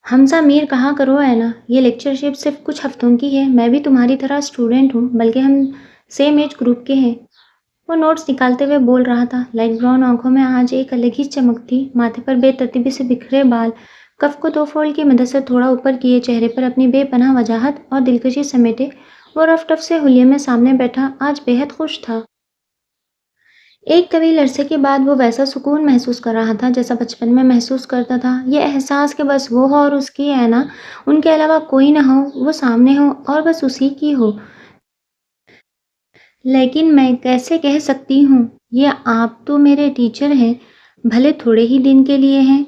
حمزہ میر کہا کرو اینا، یہ لیکچرشپ صرف کچھ ہفتوں کی ہے، میں بھی تمہاری طرح اسٹوڈنٹ ہوں، بلکہ ہم سیم ایج گروپ کے ہیں۔ وہ نوٹس نکالتے ہوئے بول رہا تھا، لائٹ براؤن آنکھوں میں آج ایک الگ ہی چمک تھی، ماتھے پر بے ترتیبی سے بکھرے بال، کف کو 2 فولڈ کی مدد سے تھوڑا اوپر کیے، چہرے پر اپنی بے پناہ وجاہت اور دلکشی سمیٹے وہ رف ٹف سے حلیے میں سامنے بیٹھا آج بے حد خوش تھا۔ ایک طویل عرصے کے بعد وہ ویسا سکون محسوس کر رہا تھا جیسا بچپن میں محسوس کرتا تھا، یہ احساس کہ بس وہ ہو اور اس کی اینا، ان کے علاوہ کوئی نہ ہو، وہ سامنے ہو اور بس اسی کی ہو۔ لیکن میں کیسے کہہ سکتی ہوں، یہ آپ تو میرے ٹیچر ہیں، بھلے تھوڑے ہی دن کے لیے ہیں۔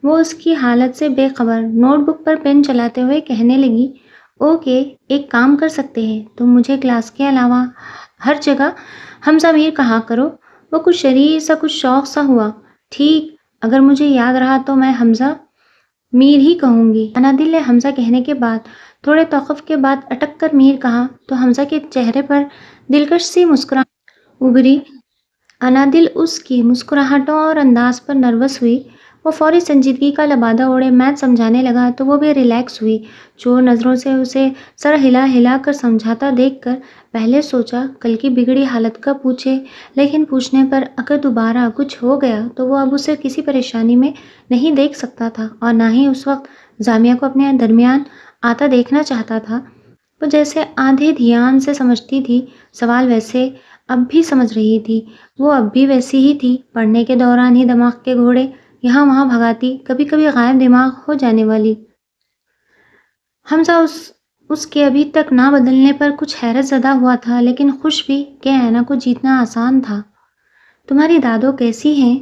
وہ اس کی حالت سے بے خبر نوٹ بک پر پین چلاتے ہوئے کہنے لگی، اوکے، ایک کام کر سکتے ہیں، تم مجھے کلاس کے علاوہ ہر جگہ حمزہ میر کہا کرو۔ وہ کچھ شریر سا، کچھ شوق سا ہوا۔ ٹھیک، اگر مجھے یاد رہا تو میں حمزہ میر ہی کہوں گی۔ انادل نے حمزہ کہنے کے بعد تھوڑے توقف کے بعد اٹک کر میر کہا تو حمزہ کے چہرے پر دلکش سی مسکراہٹ ابھری۔ انادل اس کی مسکراہٹوں اور انداز پر نروس ہوئی۔ وہ فوری سنجیدگی کا لبادہ اوڑھے میتھ سمجھانے لگا تو وہ بھی ریلیکس ہوئی۔ چور نظروں سے اسے سر ہلا ہلا کر سمجھاتا دیکھ کر پہلے سوچا کل کی بگڑی حالت کا پوچھے، لیکن پوچھنے پر اگر دوبارہ کچھ ہو گیا تو وہ اب اسے کسی پریشانی میں نہیں دیکھ سکتا تھا، اور نہ ہی اس وقت جامعہ کو اپنے درمیان آتا دیکھنا چاہتا تھا۔ وہ جیسے آدھے دھیان سے سمجھتی تھی، سوال ویسے اب بھی سمجھ رہی تھی، وہ اب بھی ویسی ہی تھی، پڑھنے کے دوران ہی دماغ کے گھوڑے یہاں وہاں بھگاتی، کبھی کبھی غائب دماغ ہو جانے والی۔ حمزہ اس کے ابھی تک نہ بدلنے پر کچھ حیرت زدہ ہوا تھا، لیکن خوش بھی کہ اینا کو جیتنا آسان تھا۔ تمہاری دادو کیسی ہیں؟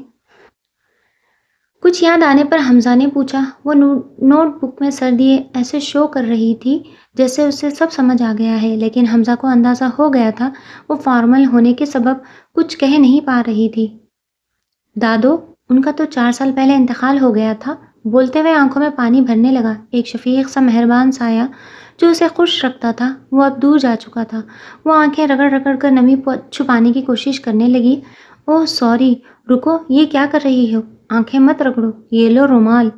کچھ یاد آنے پر حمزہ نے پوچھا۔ وہ نوٹ بک میں سر دیے ایسے شو کر رہی تھی جیسے اسے سب سمجھ آ گیا ہے، لیکن حمزہ کو اندازہ ہو گیا تھا وہ فارمل ہونے کے سبب کچھ کہہ نہیں پا رہی تھی۔ دادو، ان کا تو 4 سال پہلے انتقال ہو گیا تھا۔ بولتے ہوئے آنکھوں میں پانی بھرنے لگا۔ ایک شفیق سا مہربان سایہ جو اسے خوش رکھتا تھا وہ اب دور جا چکا تھا۔ وہ آنکھیں رگڑ رگڑ کر نمی چھپانے کی کوشش کرنے لگی۔ اوہ سوری، رکو، یہ کیا کر رہی ہو؟ آنکھیں مت رگڑو، یہ لو رومال۔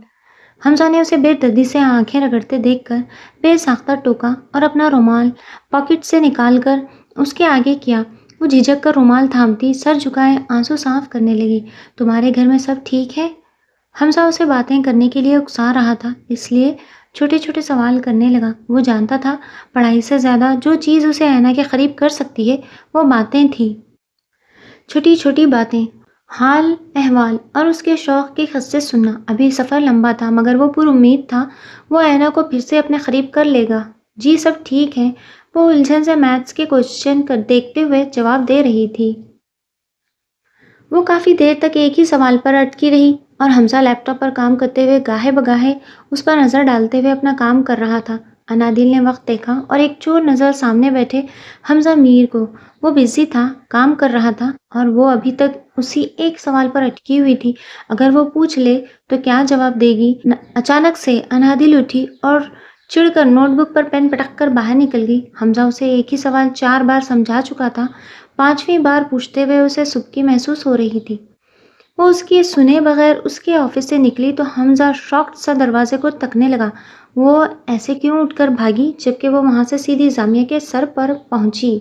حمزہ نے اسے بے دردی سے آنکھیں رگڑتے دیکھ کر بے ساختہ ٹوکا اور اپنا رومال پاکٹ سے نکال کر اس کے آگے کیا۔ وہ جھجک کر رومال تھامتی سر جھکائے آنسو صاف کرنے لگی۔ تمہارے گھر میں سب ٹھیک ہے؟ حمزہ اسے باتیں کرنے کے لیے اکسا رہا تھا، اس لیے چھوٹے چھوٹے سوال کرنے لگا۔ وہ جانتا تھا پڑھائی سے زیادہ جو چیز اسے اینا کے قریب کر سکتی ہے وہ باتیں تھیں، چھوٹی چھوٹی باتیں، حال احوال اور اس کے شوق کے قصے سننا۔ ابھی سفر لمبا تھا مگر وہ پر امید تھا وہ اینا کو پھر سے اپنے قریب کر لے گا۔ جی سب ٹھیک ہے، وہ الجھن سے میتھس کے کوشچن دیکھتے ہوئے جواب دے رہی تھی۔ وہ کافی دیر تک ایک ہی سوال پر اٹکی رہی اور حمزہ لیپ ٹاپ پر کام کرتے ہوئے گاہے بگاہے اس پر نظر ڈالتے ہوئے اپنا کام کر رہا تھا۔ انادل نے وقت دیکھا اور ایک چور نظر سامنے بیٹھے حمزہ میر کو۔ وہ بزی تھا، کام کر رہا تھا اور وہ ابھی تک اسی ایک سوال پر اٹکی ہوئی تھی، اگر وہ پوچھ لے تو کیا جواب دے گی؟ اچانک سے انادل اٹھی اور چڑھ کر نوٹ بک پر پین پٹک کر باہر نکل گئی۔ حمزہ اسے ایک ہی سوال 4 بار سمجھا چکا تھا، 5ویں بار پوچھتے ہوئے اسے سبکی محسوس ہو رہی تھی۔ وہ اس کی سنے بغیر اس کے آفس سے نکلی تو حمزہ شاکڈ سا دروازے کو تکنے لگا۔ وہ ایسے کیوں اٹھ کر بھاگی جبکہ وہ وہاں سے سیدھی جامعہ کے سر پر پہنچی۔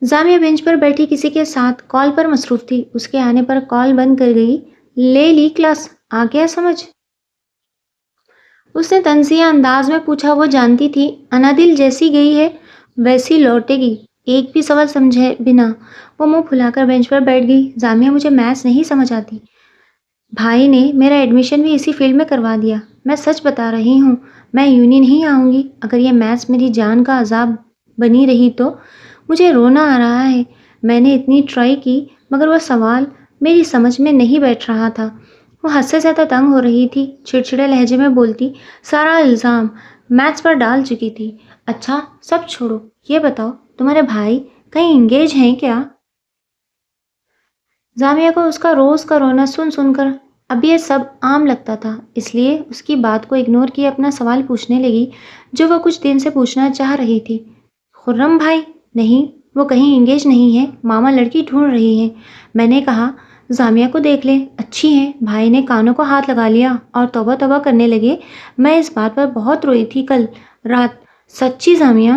جامعہ بینچ پر بیٹھی کسی کے ساتھ کال پر مصروف تھی، اس کے آنے پر کال بند کر گئی۔ لے لی کلاس، آ گیا سمجھ؟ اس نے طنزیہ انداز میں پوچھا۔ وہ جانتی تھی انادل جیسی گئی ہے ویسی لوٹے گی، ایک بھی سوال سمجھے بنا وہ منہ پھلا کر بینچ پر بیٹھ گئی۔ جامعہ مجھے میتھس نہیں سمجھ آتی، بھائی نے میرا ایڈمیشن بھی اسی فیلڈ میں کروا دیا، میں سچ بتا رہی ہوں، میں یوں نہیں آؤں گی، اگر یہ میتھس میری جان کا عذاب بنی رہی تو مجھے رونا آ رہا ہے۔ میں نے اتنی ٹرائی کی مگر وہ سوال میری سمجھ میں نہیں بیٹھ رہا تھا۔ وہ حد سے زیادہ تنگ ہو رہی تھی، چڑچڑے لہجے میں بولتی، سارا الزام میتھس پر ڈال چکی تھی۔ اچھا سب چھوڑو، یہ بتاؤ تمہارے بھائی کہیں انگیج ہیں کیا؟ جامعہ کو اس کا روز کا رونا سن سن کر اب یہ سب عام لگتا تھا، اس لیے اس کی بات کو اگنور کیے اپنا سوال پوچھنے لگی جو وہ کچھ دن سے پوچھنا چاہ رہی تھی۔ خرم بھائی؟ نہیں، وہ کہیں انگیج نہیں ہے، ماما لڑکی ڈھونڈ رہی ہیں۔ میں نے کہا زامیہ کو دیکھ لیں، اچھی ہیں۔ بھائی نے کانوں کو ہاتھ لگا لیا اور توبہ توبہ کرنے لگے۔ میں اس بات پر بہت روئی تھی کل رات، سچی زامیہ۔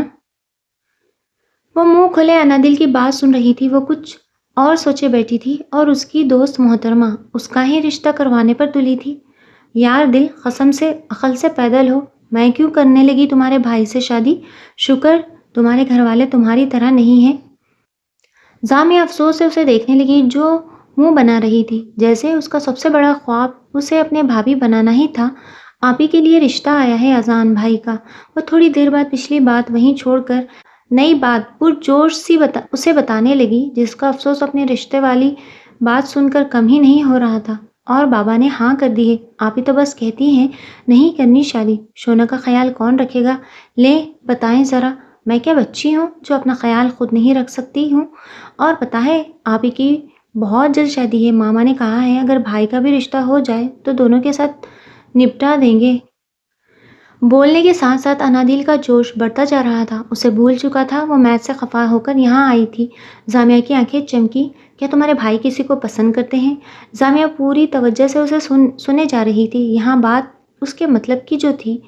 وہ منہ کھلے انادل کی بات سن رہی تھی، وہ کچھ اور سوچے بیٹھی تھی اور اس کی دوست محترمہ اس کا ہی رشتہ کروانے پر تلی تھی۔ یار دل، قسم سے عقل سے پیدل ہو، میں کیوں کرنے لگی تمہارے بھائی سے شادی؟ شکر تمہارے گھر والے تمہاری طرح نہیں ہیں۔ زامیہ افسوس سے اسے دیکھنے لگی جو منہ بنا رہی تھی، جیسے اس کا سب سے بڑا خواب اسے اپنے بھابھی بنانا ہی تھا۔ آپ ہی کے لیے رشتہ آیا ہے اذان بھائی کا۔ وہ تھوڑی دیر بعد پچھلی بات وہیں چھوڑ کر نئی بات پرجوش سی اسے بتانے لگی، جس کا افسوس اپنے رشتے والی بات سن کر کم ہی نہیں ہو رہا تھا۔ اور بابا نے ہاں کر دی ہے، آپ ہی تو بس کہتی ہیں نہیں کرنی شادی۔ شونا کا خیال کون رکھے گا؟ لیں بتائیں ذرا، میں کیا بچی ہوں جو اپنا خیال خود نہیں رکھ سکتی ہوں؟ اور پتہ ہے آپ ہی کی بہت جلد شادی ہے، ماما نے کہا ہے اگر بھائی کا بھی رشتہ ہو جائے تو دونوں کے ساتھ نپٹا دیں گے۔ بولنے کے ساتھ ساتھ انادل کا جوش بڑھتا جا رہا تھا، اسے بھول چکا تھا وہ میچ سے خفا ہو کر یہاں آئی تھی۔ زامیہ کی آنکھیں چمکی۔ کیا تمہارے بھائی کسی کو پسند کرتے ہیں؟ زامیہ پوری توجہ سے اسے سنے جا رہی تھی، یہاں بات اس کے مطلب کی جو تھی۔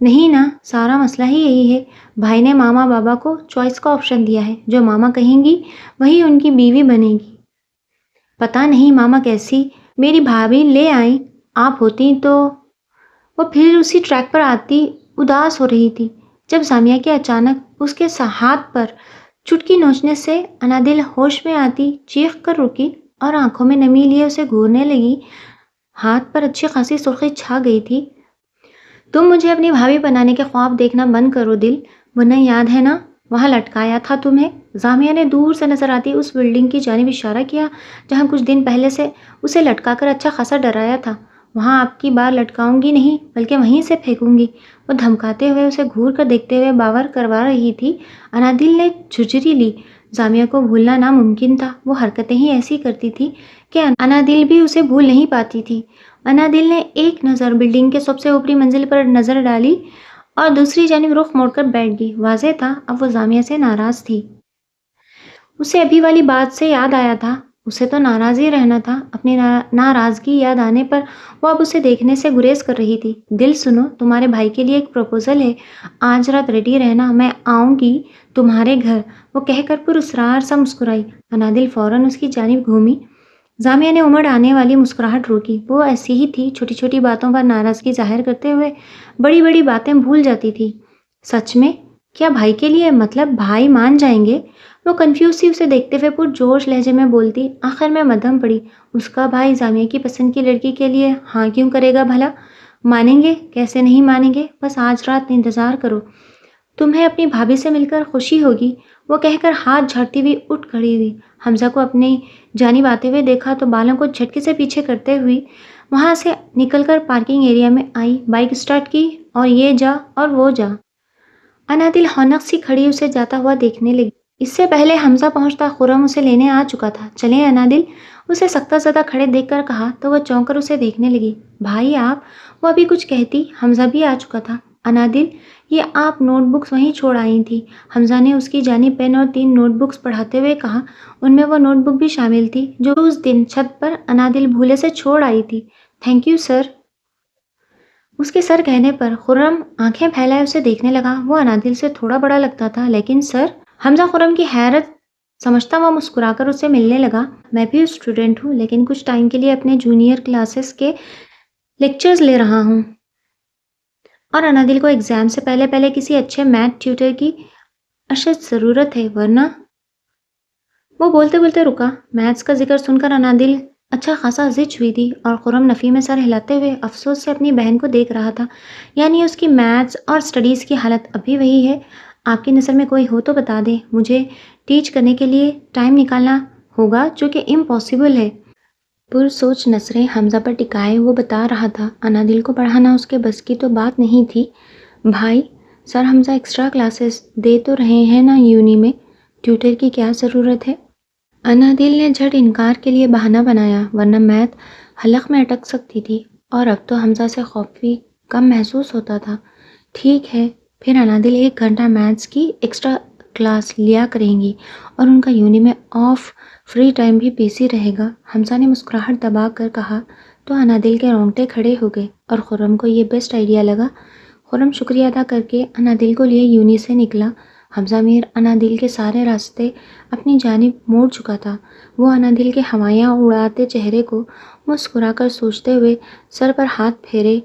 نہیں نا، سارا مسئلہ ہی یہی ہے، بھائی نے ماما بابا کو چوائس کا آپشن دیا ہے، جو ماما کہیں گی وہی ان کی بیوی بنے گی۔ پتہ نہیں ماما کیسی میری بھابھی لے آئیں، آپ ہوتی تو۔ وہ پھر اسی ٹریک پر آتی اداس ہو رہی تھی جب زامیہ کے اچانک اس کے ہاتھ پر چٹکی نوچنے سے انادل ہوش میں آتی چیخ کر رکی اور آنکھوں میں نمی لیے اسے گھورنے لگی۔ ہاتھ پر اچھی خاصی سرخی چھا گئی تھی۔ تم مجھے اپنی بھابھی بنانے کے خواب دیکھنا بند کرو دل، ورنہ یاد ہے نا وہاں لٹکایا تھا تمہیں؟ زامیہ نے دور سے نظر آتی اس بلڈنگ کی جانب اشارہ کیا جہاں کچھ دن پہلے سے اسے لٹکا کر اچھا خاصا ڈرایا تھا۔ وہاں آپ کی بار لٹکاؤں گی نہیں بلکہ وہیں سے پھینکوں گی۔ وہ دھمکاتے ہوئے اسے گھور کر دیکھتے ہوئے باور کروا رہی تھی۔ انادل نے جھجری لی، زامیہ کو بھولنا ناممکن تھا، وہ حرکتیں ہی ایسی کرتی تھی کہ انادل بھی اسے بھول نہیں پاتی تھی۔ انادل نے ایک نظر بلڈنگ کے سب سے اوپری منزل پر نظر ڈالی اور دوسری جانب رخ موڑ کر بیٹھ گئی۔ واضح تھا اب وہ زامیہ سے ناراض تھی۔ اسے ابھی والی بات سے یاد آیا تھا، اسے تو ناراض ہی رہنا تھا۔ اپنی ناراضگی یاد آنے پر وہ اب اسے دیکھنے سے گریز کر رہی تھی۔ دل سنو، تمہارے بھائی کے لیے ایک پروپوزل ہے، آج رات ریڈی رہنا، میں آؤں گی تمہارے گھر، وہ کہہ کر پراسرار سا مسکرائی۔ انادل فوراً اس کی جانب گھومی۔ زامیہ نے امڑ آنے والی مسکراہٹ روکی، وہ ایسی ہی تھی، چھوٹی چھوٹی باتوں پر ناراضگی ظاہر کرتے ہوئے بڑی بڑی باتیں بھول جاتی تھی۔ سچ میں؟ کیا بھائی کے لیے؟ مطلب بھائی مان جائیں گے؟ وہ کنفیوز سی اسے دیکھتے ہوئے پرجوش لہجے میں بولتی۔ آخر میں مدھم پڑی، اس کا بھائی زامیہ کی پسند کی لڑکی کے لیے ہاں کیوں کرے گا بھلا؟ مانیں گے؟ کیسے نہیں مانیں گے؟ بس آج رات انتظار کرو، تمہیں اپنی بھابھی سے مل کر خوشی ہوگی، وہ کہہ کر ہاتھ جھاڑتی ہوئی اٹھ کھڑی ہوئی۔ حمزہ کو اپنی جانب آتے ہوئے دیکھا تو بالوں کو جھٹکے سے پیچھے کرتے ہوئی وہاں سے نکل کر پارکنگ ایریا میں آئی، بائک اسٹارٹ کی اور یہ جا اور وہ جا۔ انادل حونق سی کھڑی اسے جاتا ہوا دیکھنے لگی۔ اس سے پہلے حمزہ پہنچتا خرم اسے لینے آ چکا تھا۔ چلیں انادل، اسے سختہ زدہ کھڑے دیکھ کر کہا تو وہ چونک کر اسے دیکھنے لگی۔ بھائی آپ؟ وہ ابھی کچھ کہتی، حمزہ بھی آ چکا تھا۔ انادل، یہ آپ نوٹ بکس وہیں چھوڑ آئی تھی؟ حمزہ نے اس کی جانب پین اور 3 نوٹ بکس بڑھاتے ہوئے کہا۔ ان میں وہ نوٹ بک بھی شامل تھی جو اس دن چھت پر انادل بھولے سے چھوڑ آئی تھی۔ Thank you sir. اس کے سر کہنے پر خرم آنکھیں پھیلائے اسے دیکھنے لگا۔ وہ انادل سے تھوڑا بڑا لگتا تھا لیکن سر؟ حمزہ خرم کی حیرت سمجھتا وہ مسکرا کر اسے ملنے لگا۔ میں بھی اسٹوڈنٹ ہوں لیکن کچھ ٹائم کے لیے اپنے جونیئر کلاسز کے لیکچرز لے رہا ہوں، اور انادل کو ایگزام سے پہلے کسی اچھے میتھ ٹیوٹر کی اشد ضرورت ہے، ورنہ۔ وہ بولتے بولتے رکا۔ میتھس کا ذکر سن کر انادل اچھا خاصا زچ ہوئی تھی اور خرم نفی میں سر ہلاتے ہوئے افسوس سے اپنی بہن کو دیکھ رہا تھا۔ یعنی اس کی میتھس اور سٹڈیز کی حالت اب بھی وہی ہے؟ آپ کی نظر میں کوئی ہو تو بتا دیں، مجھے ٹیچ کرنے کے لیے ٹائم نکالنا ہوگا جو کہ امپاسبل ہے۔ پرسوچ نظریں حمزہ پر ٹکائے وہ بتا رہا تھا، انادل کو پڑھانا اس کے بس کی تو بات نہیں تھی۔ بھائی، سر حمزہ ایکسٹرا کلاسز دے تو رہے ہیں نا یونی میں، ٹیوٹر کی کیا ضرورت ہے؟ انادل نے جھٹ انکار کے لیے بہانہ بنایا، ورنہ میتھ حلق میں اٹک سکتی تھی اور اب تو حمزہ سے خوف بھی کم محسوس ہوتا تھا۔ ٹھیک ہے، پھر انادل 1 گھنٹہ میتھس کی ایکسٹرا کلاس لیا کریں گی اور ان کا یونی میں آف فری ٹائم بھی بیزی رہے گا۔ حمزہ نے مسکراہٹ دبا کر کہا تو انادل کے رونگٹے کھڑے ہو گئے اور خرم کو یہ بیسٹ آئیڈیا لگا۔ خرم شکریہ ادا کر کے انادل کو لیے یونی سے نکلا۔ حمزہ میر انادل کے سارے راستے اپنی جانب موڑ چکا تھا۔ وہ انادل کے ہوائیاں اڑاتے چہرے کو مسکرا کر سوچتے ہوئے سر پر ہاتھ پھیرے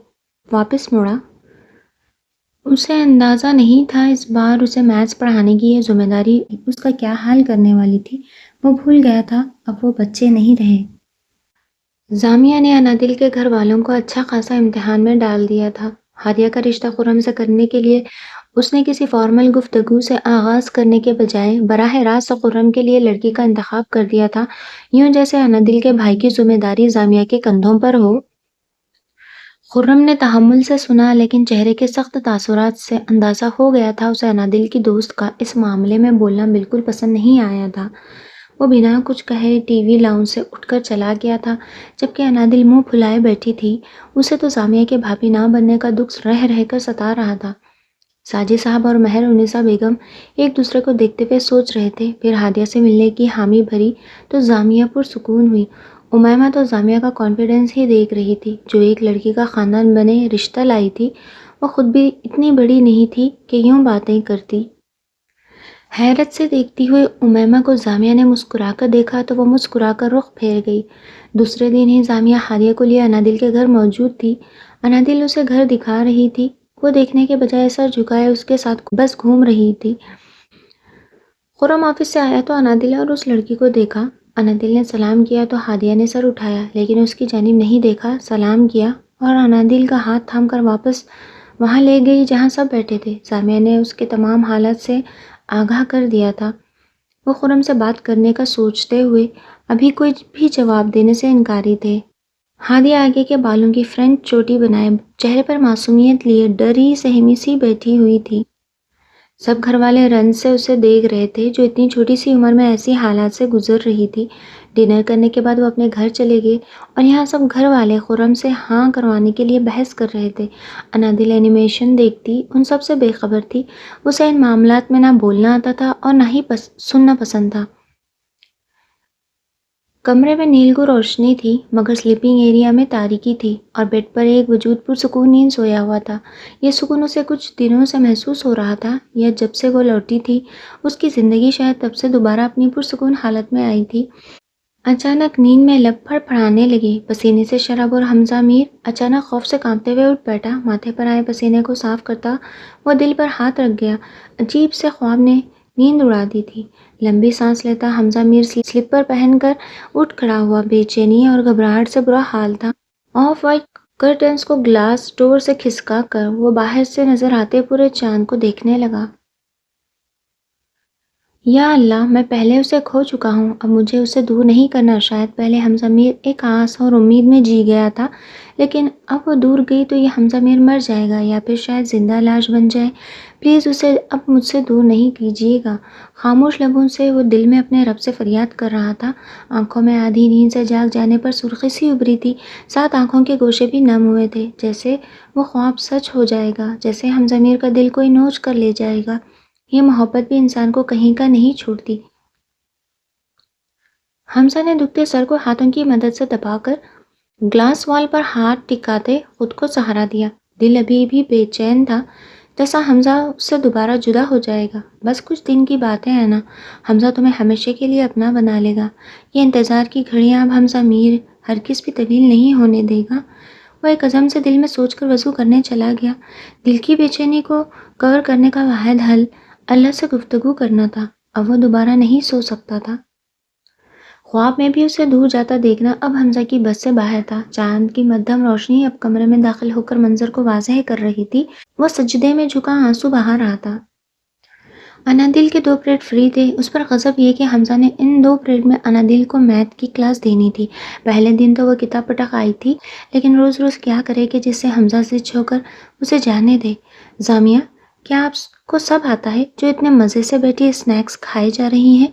واپس مڑا۔ اسے اندازہ نہیں تھا اس بار اسے میتھس پڑھانے کی یہ ذمہ داری اس کا کیا حال کرنے والی تھی۔ وہ بھول گیا تھا اب وہ بچے نہیں رہے۔ زامیہ نے انادل کے گھر والوں کو اچھا خاصا امتحان میں ڈال دیا تھا۔ ہادیہ کا رشتہ خرم سے کرنے کے لیے اس نے کسی فارمل گفتگو سے آغاز کرنے کے بجائے براہ راست خرم کے لیے لڑکی کا انتخاب کر دیا تھا، یوں جیسے انادل کے بھائی کی ذمہ داری زامیہ کے کندھوں پر ہو۔ خرم نے تحمل سے سنا لیکن چہرے کے سخت تاثرات سے اندازہ ہو گیا تھا اسے انادل کی دوست کا اس معاملے میں بولنا بالکل پسند نہیں آیا تھا۔ وہ بنا کچھ کہے ٹی وی لاؤنج سے اٹھ کر چلا گیا تھا جبکہ انادل منہ پھلائے بیٹھی تھی۔ اسے تو زامیہ کے بھابھی نہ بننے کا دکھ رہ رہ کر ستا رہا تھا۔ ساجد صاحب اور مہر انیسہ بیگم ایک دوسرے کو دیکھتے ہوئے سوچ رہے تھے۔ پھر ہادیہ سے ملنے کی حامی بھری تو زامیہ پرسکون ہوئی۔ امیمہ تو زامیہ کا کانفیڈنس ہی دیکھ رہی تھی جو ایک لڑکی کا خاندان بنے رشتہ لائی تھی۔ وہ خود بھی اتنی بڑی نہیں تھی کہ یوں باتیں کرتی۔ حیرت سے دیکھتی ہوئی امیمہ کو زامیہ نے مسکرا کر دیکھا تو وہ مسکرا کر رخ پھیر گئی۔ دوسرے دن ہی زامیہ ہادیہ کو لیے انادل کے گھر موجود تھی۔ انادل اسے گھر دکھا رہی تھی۔ وہ دیکھنے کے بجائے سر جھکائے اس کے ساتھ بس گھوم رہی تھی۔ خرم آفس سے آیا تو انادل اور اس لڑکی کو دیکھا۔ انادل نے سلام کیا تو ہادیہ نے سر اٹھایا لیکن اس کی جانب نہیں دیکھا، سلام کیا اور انادل کا ہاتھ تھام کر واپس وہاں لے گئی جہاں سب بیٹھے تھے۔ زامیہ نے اس کے تمام حالات سے آگاہ کر دیا تھا۔ وہ خرم سے بات کرنے کا سوچتے ہوئے ابھی کوئی بھی جواب دینے سے انکاری تھے۔ ہادیہ آگے کے بالوں کی فرنٹ چوٹی بنائے چہرے پر معصومیت لیے ڈری سہمی سی بیٹھی ہوئی تھی۔ سب گھر والے رنج سے اسے دیکھ رہے تھے جو اتنی چھوٹی سی عمر میں ایسی حالات سے گزر رہی تھی۔ ڈنر کرنے کے بعد وہ اپنے گھر چلے گئے اور یہاں سب گھر والے خرم سے ہاں کروانے کے لیے بحث کر رہے تھے۔ انادل اینیمیشن دیکھتی ان سب سے بے خبر تھی۔ اسے ان معاملات میں نہ بولنا آتا تھا اور نہ ہی سننا پسند تھا۔ کمرے میں نیلگو روشنی تھی مگر سلیپنگ ایریا میں تاریکی تھی اور بیڈ پر ایک وجود پرسکون نیند سویا ہوا تھا۔ یہ سکون اسے کچھ دنوں سے محسوس ہو رہا تھا یا جب سے وہ لوٹی تھی اس کی زندگی شاید تب سے دوبارہ اپنی پرسکون حالت میں آئی تھی۔ اچانک نیند میں لب پھڑپھڑانے لگی، پسینے سے شراب اور حمزہ میر اچانک خوف سے کانپتے ہوئے اٹھ بیٹھا۔ ماتھے پر آئے پسینے کو صاف کرتا وہ دل پر ہاتھ رکھ گیا۔ عجیب سے خواب نے نیند اڑا دی تھی۔ لمبی سانس لیتا حمزہ میر سلیپر پہن کر اٹھ کھڑا ہوا۔ بے چینی اور گھبراہٹ سے برا حال تھا۔ آف وائٹ کرٹنز کو گلاس ڈور سے کھسکا کر وہ باہر سے نظر آتے پورے چاند کو دیکھنے لگا۔ یا اللہ، میں پہلے اسے کھو چکا ہوں، اب مجھے اسے دور نہیں کرنا۔ شاید پہلے حمزہ میر ایک آس اور امید میں جی گیا تھا لیکن اب وہ دور گئی تو یہ حمزہ میر مر جائے گا یا پھر شاید زندہ لاش بن جائے۔ پلیز اسے اب مجھ سے دور نہیں کیجیے گا۔ خاموش لبوں سے وہ دل میں اپنے رب سے فریاد کر رہا تھا۔ آنکھوں میں آدھی نیند سے جاگ جانے پر سرخی سی ابھری تھی، ساتھ آنکھوں کے گوشے بھی نم ہوئے تھے، جیسے وہ خواب سچ ہو جائے گا، جیسے حمزہ میر کا دل کوئی نوچ کر لے جائے گا۔ یہ محبت بھی انسان کو کہیں کا نہیں چھوڑتی۔ حمزہ نے دکھتے سر کو ہاتھوں کی مدد سے دبا کر گلاس وال پر ہاتھ ٹکاتے خود کو سہارا دیا۔ دل ابھی بھی بے چین تھا، جیسا حمزہ اس سے دوبارہ جدا ہو جائے گا۔ بس کچھ دن کی باتیں ہیں نا، حمزہ تمہیں ہمیشہ کے لیے اپنا بنا لے گا۔ یہ انتظار کی گھڑیاں اب حمزہ میر ہرگز بھی طویل نہیں ہونے دے گا۔ وہ ایک عزم سے دل میں سوچ کر وضو کرنے چلا گیا۔ دل کی بے چینی کو کور کرنے کا واحد حل اللہ سے گفتگو کرنا تھا۔ اب وہ دوبارہ نہیں سو سکتا تھا۔ خواب میں بھی اسے دور جاتا دیکھنا اب حمزہ کی بس سے باہر تھا۔ چاند کی مدھم روشنی اب کمرے میں داخل ہو کر منظر کو واضح کر رہی تھی۔ وہ سجدے میں جھکا آنسو بہا رہا تھا۔ انادل کے 2 پیریڈ فری تھے۔ اس پر غضب یہ کہ حمزہ نے ان 2 پیریڈ میں انادل کو میتھ کی کلاس دینی تھی۔ پہلے دن تو وہ کتاب پٹک آئی تھی لیکن روز روز کیا کرے کہ جس سے حمزہ زچ ہو کر اسے جانے دے۔ زامیہ، کیا آپ کو سب آتا ہے جو اتنے مزے سے بیٹھی اسنیکس کھائے جا رہی ہیں؟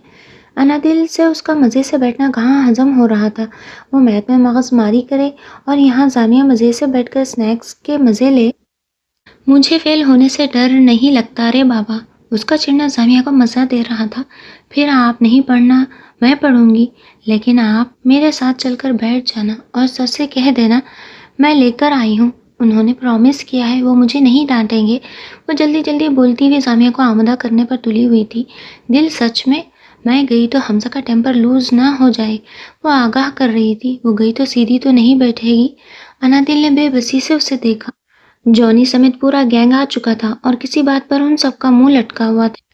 انادل سے اس کا مزے سے بیٹھنا کہاں ہضم ہو رہا تھا۔ وہ میتھ میں مغز ماری کرے اور یہاں زامیہ مزے سے بیٹھ کر اسنیکس کے مزے لے۔ مجھے فیل ہونے سے ڈر نہیں لگتا رے بابا۔ اس کا چڑھنا زامیہ کو مزہ دے رہا تھا۔ پھر آپ نہیں پڑھنا، میں پڑھوں گی، لیکن آپ میرے ساتھ چل کر بیٹھ جانا اور سر سے کہہ دینا میں لے کر آئی ہوں، انہوں نے پرومس کیا ہے وہ مجھے نہیں ڈانٹیں گے۔ وہ جلدی جلدی بولتی ہوئی سامیہ کو آمادہ کرنے پر تلی ہوئی تھی۔ دل سچ میں گئی تو حمزہ کا ٹیمپر لوز نہ ہو جائے، وہ آگاہ کر رہی تھی۔ وہ گئی تو سیدھی تو نہیں بیٹھے گی۔ انادل نے بے بسی سے اسے دیکھا۔ جونی سمیت پورا گینگ آ چکا تھا اور کسی بات پر ان سب کا منہ لٹکا ہوا تھا۔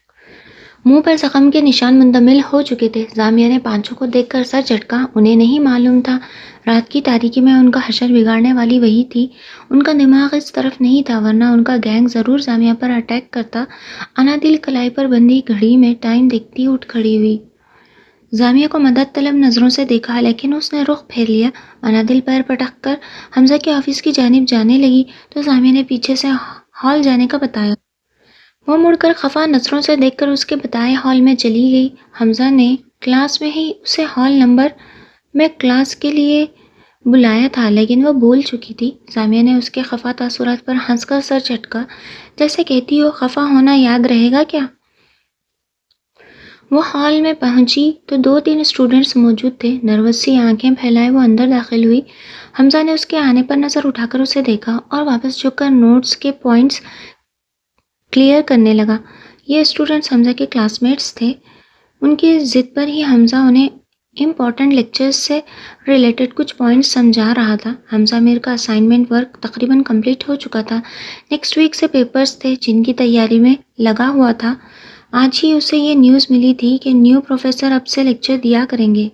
منہ پر زخم کے نشان منتقل ہو چکے تھے۔ سامیہ نے پانچوں کو دیکھ کر سر جھٹکا۔ انہیں نہیں معلوم تھا رات کی تاریکی میں ان کا حشر بگاڑنے والی وہی تھی۔ ان کا دماغ اس طرف نہیں تھا، ورنہ ان کا گینگ ضرور سامیہ پر اٹیک کرتا۔ انادل کلائی پر بندھی گھڑی میں ٹائم دیکھتی اٹھ کھڑی ہوئی۔ سامیہ کو مدد طلب نظروں سے دیکھا، لیکن اس نے رخ پھیر لیا۔ انادل پیر پٹک کر حمزہ کے آفس کی جانب جانے لگی تو سامیہ نے پیچھے سے ہال جانے کا بتایا۔ وہ مڑ کر خفا نظروں سے دیکھ کر اس کے بتائے ہال میں چلی گئی۔ حمزہ نے کلاس میں ہی اسے ہال نمبر میں کلاس کے لیے بلایا تھا، لیکن وہ بھول چکی تھی۔ سامیہ نے اس کے خفا تاثرات پر ہنس کر سر جھٹکا، جیسے کہتی ہو خفا ہونا یاد رہے گا کیا؟ وہ ہال میں پہنچی تو 2-3 اسٹوڈنٹس موجود تھے۔ نروس سی آنکھیں پھیلائے وہ اندر داخل ہوئی۔ حمزہ نے اس کے آنے پر نظر اٹھا کر اسے دیکھا اور واپس جھک کر نوٹس کے پوائنٹس کلیئر کرنے لگا۔ یہ اسٹوڈنٹس حمزہ کے کلاس میٹس تھے۔ ان کی ضد پر ہی حمزہ انہیں امپورٹنٹ لیکچرز سے ریلیٹڈ کچھ پوائنٹس سمجھا رہا تھا۔ حمزہ میر کا اسائنمنٹ ورک تقریباً کمپلیٹ ہو چکا تھا۔ نیکسٹ ویک سے پیپرز تھے جن کی تیاری میں لگا ہوا تھا۔ آج ہی اسے یہ نیوز ملی تھی کہ نیو پروفیسر اب سے لیکچر دیا کریں گے۔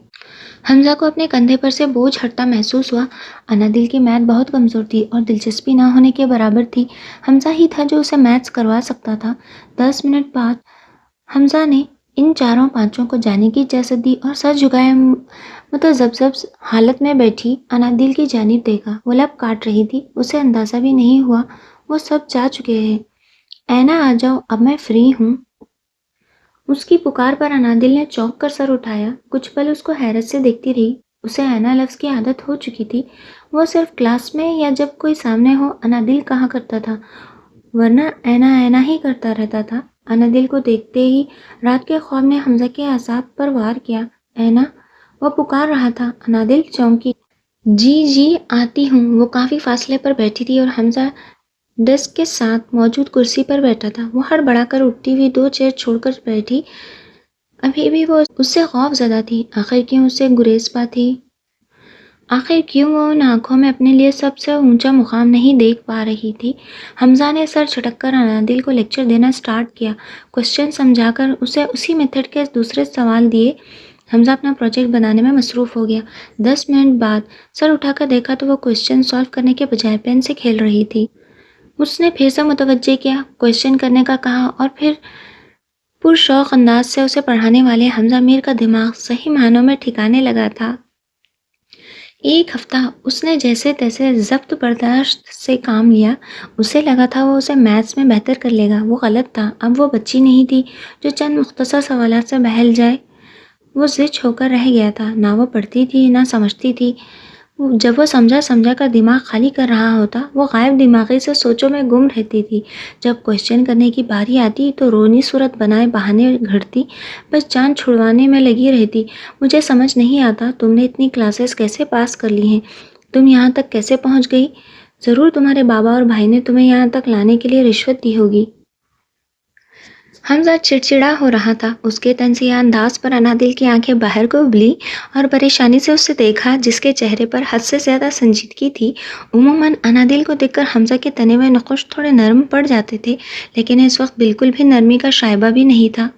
حمزہ کو اپنے کندھے پر سے بوجھ ہٹتا محسوس ہوا۔ انادل کی میتھ بہت کمزور تھی اور دلچسپی نہ ہونے کے برابر تھی۔ حمزہ ہی تھا جو اسے میتھس کروا سکتا تھا۔ 10 منٹ بعد حمزہ نے ان چاروں پانچوں کو جانے کی اجازت دی اور سر جھکائے متذبذب حالت میں بیٹھی انادل کی جانب دیکھا۔ وہ لب کاٹ رہی تھی۔ اسے اندازہ بھی نہیں ہوا وہ سب جا چکے ہیں۔ اینا آ جاؤ، اب میں فری ہوں۔ اس کی پکار پر انادل نے چونک کر سر اٹھایا۔ کچھ پل اس کو حیرت سے دیکھتی رہی۔ اسے اینا لفظ کی عادت ہو چکی تھی۔ وہ صرف کلاس میں یا جب کوئی سامنے ہو انادل کہا کرتا تھا، ورنہ اینا اینا ہی کرتا رہتا تھا۔ انادل کو دیکھتے ہی رات کے خواب نے حمزہ کے اعصاب پر وار کیا۔ اینا، وہ پکار رہا تھا۔ انادل چونکی۔ جی جی آتی ہوں۔ وہ کافی فاصلے پر بیٹھی تھی اور حمزہ ڈیسک کے ساتھ موجود کرسی پر بیٹھا تھا۔ وہ ہڑبڑا کر اٹھتی ہوئی 2 چیئر چھوڑ کر بیٹھی۔ ابھی بھی وہ اس سے خوف زدہ تھی۔ آخر کیوں اس سے گریز پاتی؟ آخر کیوں وہ ان آنکھوں میں اپنے لیے سب سے اونچا مقام نہیں دیکھ پا رہی تھی؟ حمزہ نے سر جھٹک کر انادل کو لیکچر دینا سٹارٹ کیا۔ کوسچن سمجھا کر اسے اسی میتھڈ کے دوسرے سوال دیے۔ حمزہ اپنا پروجیکٹ بنانے میں مصروف ہو گیا۔ 10 منٹ بعد سر اٹھا کر دیکھا تو وہ کوسچن سالو کرنے کے بجائے پین سے کھیل رہی تھی۔ اس نے پھر سے متوجہ کیا، کوسچن کرنے کا کہا اور پھر پرشوق انداز سے اسے پڑھانے والے حمزہ میر کا دماغ صحیح معنوں میں ٹھکانے لگا تھا۔ ایک ہفتہ اس نے جیسے تیسے ضبط برداشت سے کام لیا۔ اسے لگا تھا وہ اسے میتھس میں بہتر کر لے گا۔ وہ غلط تھا۔ اب وہ بچی نہیں تھی جو چند مختصر سوالات سے بہل جائے۔ وہ زچ ہو کر رہ گیا تھا۔ نہ وہ پڑھتی تھی نہ سمجھتی تھی۔ جب وہ سمجھا کر دماغ خالی کر رہا ہوتا، وہ غائب دماغی سے سوچوں میں گم رہتی تھی۔ جب کوسچن کرنے کی باری آتی تو رونی صورت بنائے بہانے گھڑتی، بس جان چھڑوانے میں لگی رہتی۔ مجھے سمجھ نہیں آتا تم نے اتنی کلاسز کیسے پاس کر لی ہیں؟ تم یہاں تک کیسے پہنچ گئی؟ ضرور تمہارے بابا اور بھائی نے تمہیں یہاں تک لانے کے لیے رشوت دی ہوگی۔ حمزہ چڑچڑا ہو رہا تھا۔ اس کے طنزیہ انداز پر انادل کی آنکھیں باہر کو ابلی اور پریشانی سے اسے دیکھا، جس کے چہرے پر حد سے زیادہ سنجیدگی تھی۔ عموماً انادل کو دیکھ کر حمزہ کے تنے ہوئے نخوش تھوڑے نرم پڑ جاتے تھے، لیکن اس وقت بالکل بھی نرمی کا شائبہ بھی نہیں تھا۔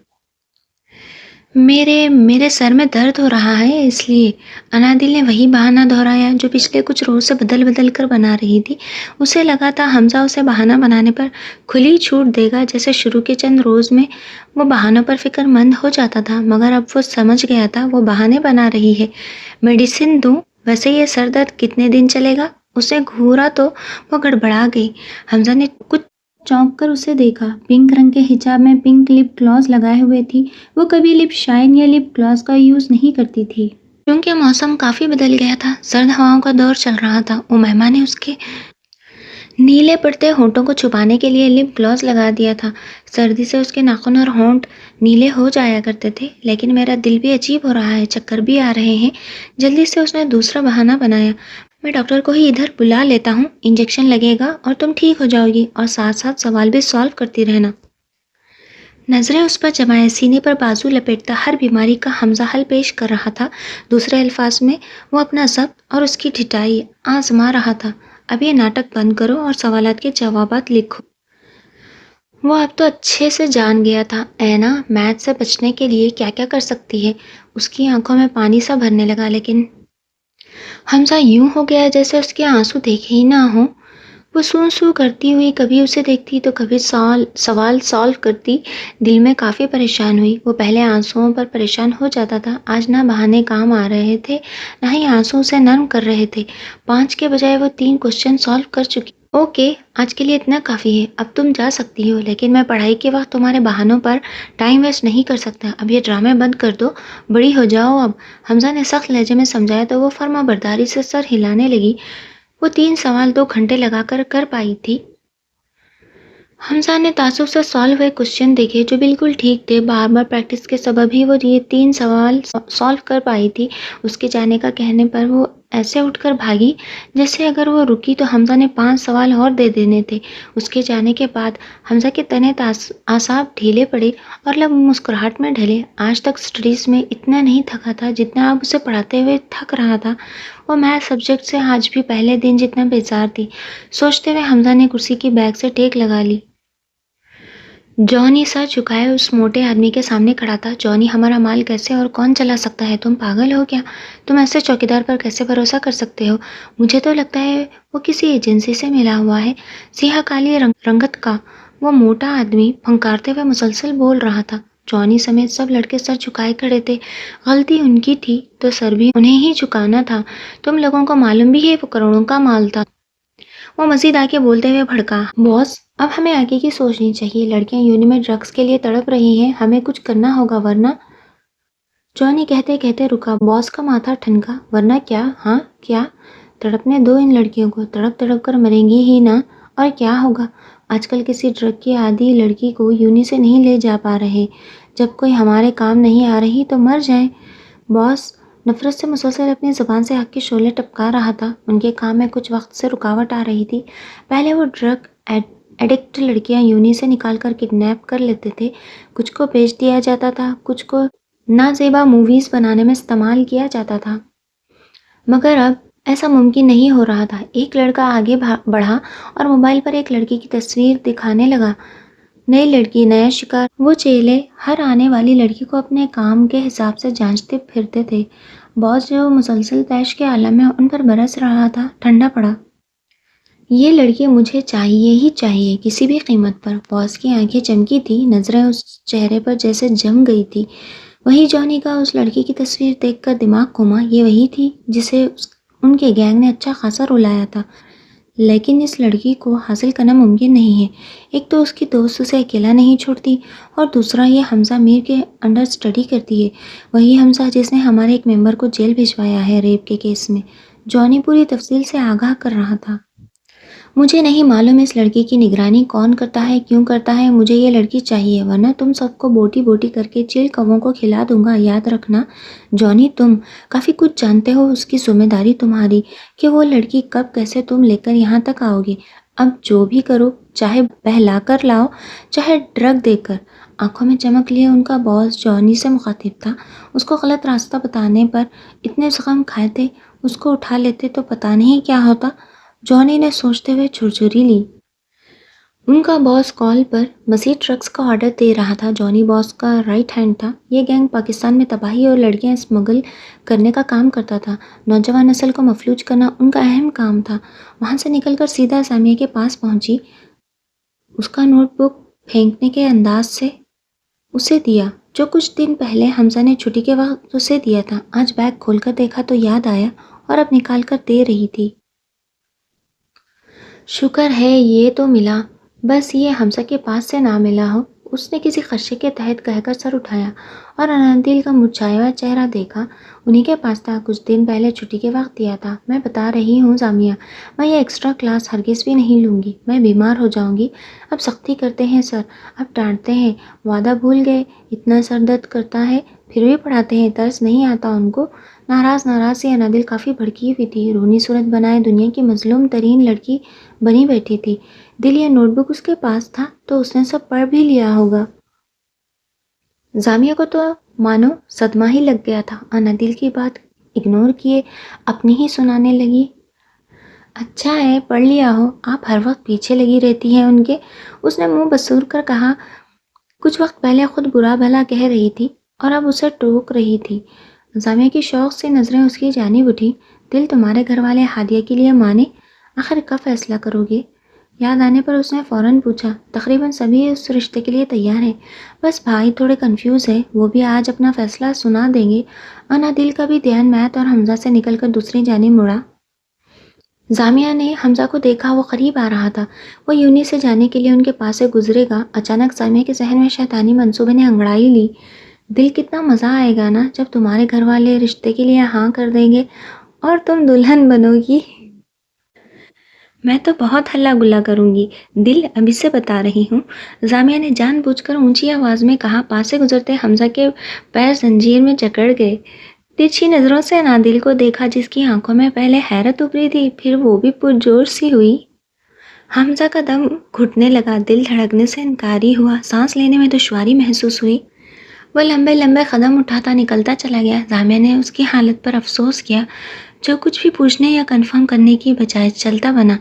میرے سر میں درد ہو رہا ہے اس لیے۔ انادل نے وہی بہانہ دہرایا جو پچھلے کچھ روز سے بدل کر بنا رہی تھی۔ اسے لگا تھا حمزہ اسے بہانہ بنانے پر کھلی چھوٹ دے گا، جیسے شروع کے چند روز میں وہ بہانوں پر فکر مند ہو جاتا تھا، مگر اب وہ سمجھ گیا تھا وہ بہانے بنا رہی ہے۔ میڈیسن دوں؟ ویسے یہ سر درد کتنے دن چلے گا؟ اسے گھورا تو وہ گڑبڑا گئی۔ حمزہ نے کچھ چونک کر اسے دیکھا۔ پنک رنگ کے حجاب میں پنک لپ گلاس لگائے ہوئے تھی۔ وہ کبھی لپ شائن یا لپ گلاس کا یوز نہیں کرتی تھی، کیونکہ موسم کافی بدل گیا تھا۔ سرد ہواؤں کا دور چل رہا تھا۔ امامہ نے اس کے نیلے پڑتے ہونٹوں کو چھپانے کے لیے لپ گلوس لگا دیا تھا۔ سردی سے اس کے ناخن اور ہونٹ نیلے ہو جایا کرتے تھے، لیکن میرا دل بھی عجیب ہو رہا ہے، چکر بھی آ رہے ہیں۔ جلدی سے اس نے دوسرا بہانہ بنایا، میں ڈاکٹر کو ہی ادھر بلا لیتا ہوں، انجیکشن لگے گا اور تم ٹھیک ہو جاؤ گی، اور ساتھ ساتھ سوال بھی سالو کرتی رہنا۔ نظریں اس پر جمائے، سینے پر بازو لپیٹتا ہر بیماری کا حمزہ حل پیش کر رہا تھا۔ دوسرے الفاظ میں وہ اپنا ضبط اور اس کی ڈھٹائی آزما رہا تھا۔ اب یہ ناٹک بند کرو اور سوالات کے جوابات لکھو۔ وہ اب تو اچھے سے جان گیا تھا اینا میتھ سے بچنے کے لیے کیا کیا کر سکتی ہے۔ اس کی آنکھوں میں پانی سا بھرنے لگا، لیکن حمزہ یوں ہو گیا جیسے اس کے آنسو دیکھے ہی نہ ہوں۔ وہ سوں سوں کرتی ہوئی کبھی اسے دیکھتی تو کبھی سوال سالو کرتی، دل میں کافی پریشان ہوئی۔ وہ پہلے آنسوؤں پر پریشان ہو جاتا تھا، آج نہ بہانے کام آ رہے تھے نہ ہی آنسو اسے نرم کر رہے تھے۔ 5 کے بجائے وہ 3 کوسچن سالو کر چکی۔ اوکے، آج کے لیے اتنا کافی ہے، اب تم جا سکتی ہو، لیکن میں پڑھائی کے وقت تمہارے بہانوں پر ٹائم ویسٹ نہیں کر سکتا۔ اب یہ ڈرامے بند کر دو، بڑی ہو جاؤ اب، حمزہ نے سخت لہجے میں سمجھایا تو وہ فرما برداری سے سر ہلانے لگی۔ وہ 3 سوال 2 گھنٹے لگا کر پائی تھی۔ حمزہ نے تعصب سے سالو ہوئے کوسچن دیکھے جو بالکل ٹھیک تھے، بار بار پریکٹس کے سبب ہی وہ یہ 3 سوال سالو کر پائی تھی۔ اس کے جانے کا کہنے پر وہ ایسے اٹھ کر بھاگی جیسے اگر وہ رکی تو حمزہ نے 5 سوال اور دے دینے تھے۔ اس کے جانے کے بعد حمزہ کے تنے اعصاب ڈھیلے پڑے اور لب مسکراہٹ میں ڈھلے۔ آج تک اسٹڈیز میں اتنا نہیں تھکا تھا جتنا اب اسے پڑھاتے ہوئے تھک رہا تھا۔ وہ میتھ سبجیکٹ سے آج بھی پہلے دن جتنا بیزار تھی۔ سوچتے ہوئے حمزہ نے کرسی کی بیک سے ٹیک لگا لی۔ جونی سر جھکائے اس موٹے آدمی کے سامنے کھڑا تھا۔ جونی، ہمارا مال کیسے اور کون چلا سکتا ہے؟ تم پاگل ہو کیا؟ تم ایسے چوکیدار پر کیسے بھروسہ کر سکتے ہو؟ مجھے تو لگتا ہے وہ کسی ایجنسی سے ملا ہوا ہے۔ سیاہ کالی رنگت کا وہ موٹا آدمی پھنکارتے ہوئے مسلسل بول رہا تھا۔ جونی سمیت سب لڑکے سر جھکائے کھڑے تھے۔ غلطی ان کی تھی تو سر بھی انہیں ہی جھکانا تھا۔ تم لوگوں کو معلوم بھی ہے وہ کروڑوں کا مال تھا۔ وہ مزید آگے بولتے ہوئے بھڑکا، باس، اب ہمیں آگے کی سوچنی چاہیے۔ لڑکیاں یونی میں ڈرگس کے لیے تڑپ رہی ہیں، ہمیں کچھ کرنا ہوگا ورنہ۔ جونی کہتے کہتے رکا۔ باس کا ماتھا ٹھنکا، ورنہ کیا؟ ہاں کیا؟ تڑپنے دو ان لڑکیوں کو، تڑپ تڑپ کر مریں گی ہی نا، اور کیا ہوگا؟ آج کل کسی ڈرگ کی عادی لڑکی کو یونی سے نہیں لے جا پا رہے، جب کوئی ہمارے کام نہیں آ رہی تو مر جائیں۔ باس نفرت سے مسلسل اپنی زبان سے آگ کے شعلے ٹپکا رہا تھا۔ ان کے کام میں کچھ وقت سے رکاوٹ آ رہی تھی۔ پہلے وہ ڈرگ ایڈکٹ لڑکیاں یونی سے نکال کر کڈنیپ کر لیتے تھے، کچھ کو بیچ دیا جاتا تھا، کچھ کو نازیبا موویز بنانے میں استعمال کیا جاتا تھا، مگر اب ایسا ممکن نہیں ہو رہا تھا۔ ایک لڑکا آگے بڑھا اور موبائل پر ایک لڑکی کی تصویر دکھانے لگا۔ نئی لڑکی، نیا شکار۔ وہ چیلے ہر آنے والی لڑکی کو اپنے کام کے حساب سے جانچتے پھرتے تھے۔ باس جو مسلسل طیش کے عالم میں ان پر برس رہا تھا، ٹھنڈا پڑا۔ یہ لڑکی مجھے چاہیے ہی چاہیے، کسی بھی قیمت پر۔ باس کی آنکھیں چمکی تھی، نظریں اس چہرے پر جیسے جم گئی تھی۔ وہی جونی کا اس لڑکی کی تصویر دیکھ کر دماغ گھوما۔ یہ وہی تھی جسے ان کے گینگ نے اچھا خاصا رلایا تھا، لیکن اس لڑکی کو حاصل کرنا ممکن نہیں ہے۔ ایک تو اس کی دوست اسے اکیلا نہیں چھوڑتی، اور دوسرا یہ حمزہ میر کے انڈر اسٹڈی کرتی ہے، وہی حمزہ جس نے ہمارے ایک ممبر کو جیل بھجوایا ہے ریپ کے کیس میں۔ جونی پوری تفصیل سے آگاہ کر رہا تھا۔ مجھے نہیں معلوم اس لڑکی کی نگرانی کون کرتا ہے، کیوں کرتا ہے، مجھے یہ لڑکی چاہیے، ورنہ تم سب کو بوٹی بوٹی کر کے چیل کووں کو کھلا دوں گا، یاد رکھنا۔ جونی، تم کافی کچھ جانتے ہو، اس کی ذمہ داری تمہاری کہ وہ لڑکی کب کیسے تم لے کر یہاں تک آؤ گے۔ اب جو بھی کرو، چاہے بہلا کر لاؤ، چاہے ڈرگ دے کر۔ آنکھوں میں چمک لیے ان کا باس جونی سے مخاطب تھا۔ اس کو غلط راستہ بتانے پر اتنے زخم کھائے تھے، اس کو اٹھا لیتے تو پتہ نہیں کیا ہوتا۔ جونی نے سوچتے ہوئے جھرجھری لی۔ ان کا باس کال پر مزید ڈرگس کا آرڈر دے رہا تھا۔ جونی باس کا رائٹ ہینڈ تھا۔ یہ گینگ پاکستان میں تباہی اور لڑکیاں اسمگل کرنے کا کام کرتا تھا۔ نوجوان نسل کو مفلوج کرنا ان کا اہم کام تھا۔ وہاں سے نکل کر سیدھا سامیہ کے پاس پہنچی، اس کا نوٹ بک پھینکنے کے انداز سے اسے دیا جو کچھ دن پہلے حمزہ نے چھٹی کے وقت اسے دیا تھا۔ آج بیگ کھول کر دیکھا تو یاد آیا اور اب نکال کر دے رہی تھی۔ شکر ہے یہ تو ملا، بس یہ حمزہ کے پاس سے نہ ملا ہو۔ اس نے کسی خدشے کے تحت کہہ کر سر اٹھایا اور انادل کا مرجھایا ہوا چہرہ دیکھا۔ انہی کے پاس تھا، کچھ دن پہلے چھٹی کے وقت دیا تھا۔ میں بتا رہی ہوں زامیہ، میں یہ ایکسٹرا کلاس ہرگز بھی نہیں لوں گی، میں بیمار ہو جاؤں گی۔ اب سختی کرتے ہیں سر، اب ڈانٹتے ہیں، وعدہ بھول گئے؟ اتنا سر درد کرتا ہے پھر بھی پڑھاتے ہیں، ترس نہیں آتا ان کو؟ ناراض سی انادل کافی بھڑکی ہوئی تھی، رونی صورت بنائے دنیا کی مظلوم ترین لڑکی بنی بیٹھی تھی۔ دل یہ نوٹ بک اس کے پاس تھا تو اس نے سب پڑھ بھی لیا ہوگا۔ زامیہ کو تو مانو صدمہ ہی لگ گیا تھا، انادل کی بات اگنور کیے اپنی ہی سنانے لگی۔ اچھا ہے پڑھ لیا ہو، آپ ہر وقت پیچھے لگی رہتی ہیں ان کے، اس نے منہ بسور کر کہا۔ کچھ وقت پہلے خود برا بھلا کہہ رہی تھی اور اب اسے ٹوک رہی تھی۔ زامیہ کی شوق سے نظریں اس کی جانب اٹھی۔ دل تمہارے گھر والے ہادیہ کے لیے مانے؟ آخر کب فیصلہ کرو گے؟ یاد آنے پر اس نے فوراً پوچھا۔ تقریباً سبھی اس رشتے کے لیے تیار ہیں، بس بھائی تھوڑے کنفیوز ہیں، وہ بھی آج اپنا فیصلہ سنا دیں گے۔ انادل کا بھی دھیان میت اور حمزہ سے نکل کر دوسری جانب مڑا۔ زامیہ نے حمزہ کو دیکھا، وہ قریب آ رہا تھا، وہ یونی سے جانے کے لیے ان کے پاس سے گزرے گا۔ اچانک زامیہ کے ذہن میں شیطانی منصوبے نے انگڑائی لی۔ دل کتنا مزہ آئے گا نا جب تمہارے گھر والے رشتے کے لیے ہاں کر دیں گے اور تم دلہن بنو گی۔ میں تو بہت ہلا گلا کروں گی دل، ابھی سے بتا رہی ہوں، زامیہ نے جان بوجھ کر اونچی آواز میں کہا۔ پاس سے گزرتے حمزہ کے پیر زنجیر میں جکڑ گئے۔ ترچھی نظروں سے انادل کو دیکھا، جس کی آنکھوں میں پہلے حیرت ابھری تھی، پھر وہ بھی پرجوش سی ہوئی۔ حمزہ کا دم گھٹنے لگا، دل دھڑکنے سے انکاری ہوا، سانس لینے میں دشواری محسوس ہوئی۔ وہ لمبے لمبے قدم اٹھاتا نکلتا چلا گیا۔ زامیہ نے اس کی حالت پر افسوس کیا، جو کچھ بھی پوچھنے یا کنفرم کرنے کی بجائے چلتا بنا۔